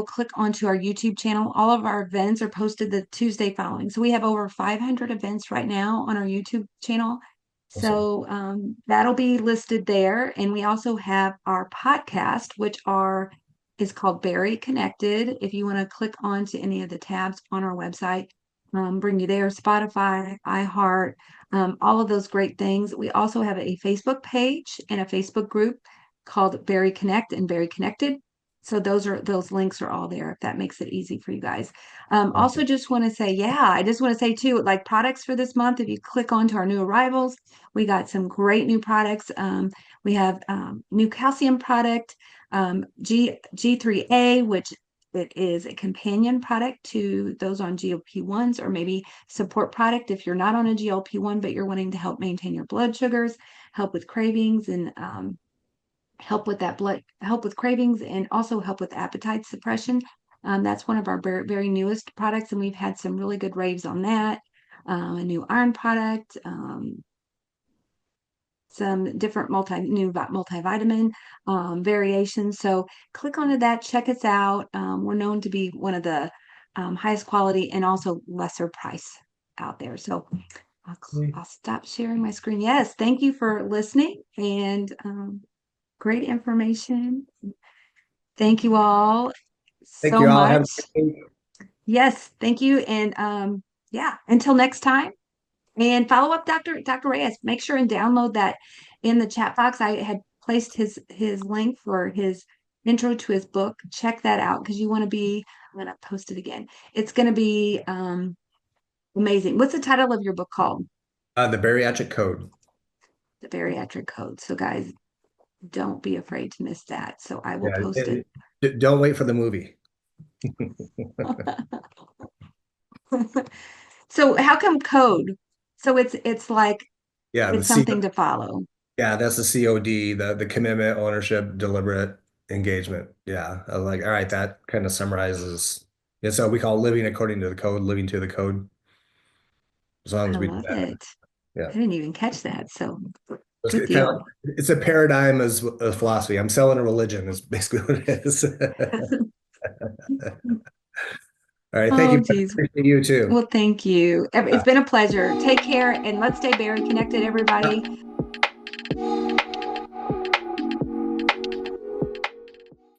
click onto our YouTube channel. All of our events are posted the Tuesday following. So we have over 500 events right now on our YouTube channel. Awesome. So that'll be listed there. And we also have our podcast, is called Very Connected. If you want to click onto any of the tabs on our website, bring you there, Spotify, iHeart, all of those great things. We also have a Facebook page and a Facebook group called Very Connect and Very Connected. So those links are all there if that makes it easy for you guys. Also Awesome. just want to say, yeah, I just want to say too, like products for this month, if you click onto our new arrivals, we got some great new products. We have new calcium product, G3A, which it is a companion product to those on GLP-1s or maybe support product if you're not on a GLP-1, but you're wanting to help maintain your blood sugars, help with cravings and help with cravings and also help with appetite suppression. That's one of our very newest products, and we've had some really good raves on that. A new iron product, some different new multivitamin variations. So click onto that, check us out. We're known to be one of the highest quality and also lesser price out there. So I'll stop sharing my screen. Yes, thank you for listening and great information. Thank you all Thank so you all. Have much. a great week. Yes, thank you. And yeah, until next time. And follow up Dr. Reyes. Make sure and download that in the chat box. I had placed his link for his intro to his book. Check that out because I'm gonna post it again. It's gonna be amazing. What's the title of your book called? The Bariatric Code. The Bariatric Code. So, guys, don't be afraid to miss that. So, I will Yeah, post it. don't wait for the movie. So, how come code? So it's like Yeah, it's something to follow. yeah, that's the COD, the commitment, ownership, deliberate engagement. Yeah, I was like, all right, that kind of summarizes. Yeah, so we call it living according to the code, living to the code. As long I as we do love that, it. yeah. I didn't even catch that. So, It's good kind of deal. like it's a paradigm as a philosophy. I'm selling a religion is basically what it is. All right, thank Oh, you. geez. Appreciate you too. Well, thank you. It's Yeah. been a pleasure. Take care and let's stay very connected, everybody.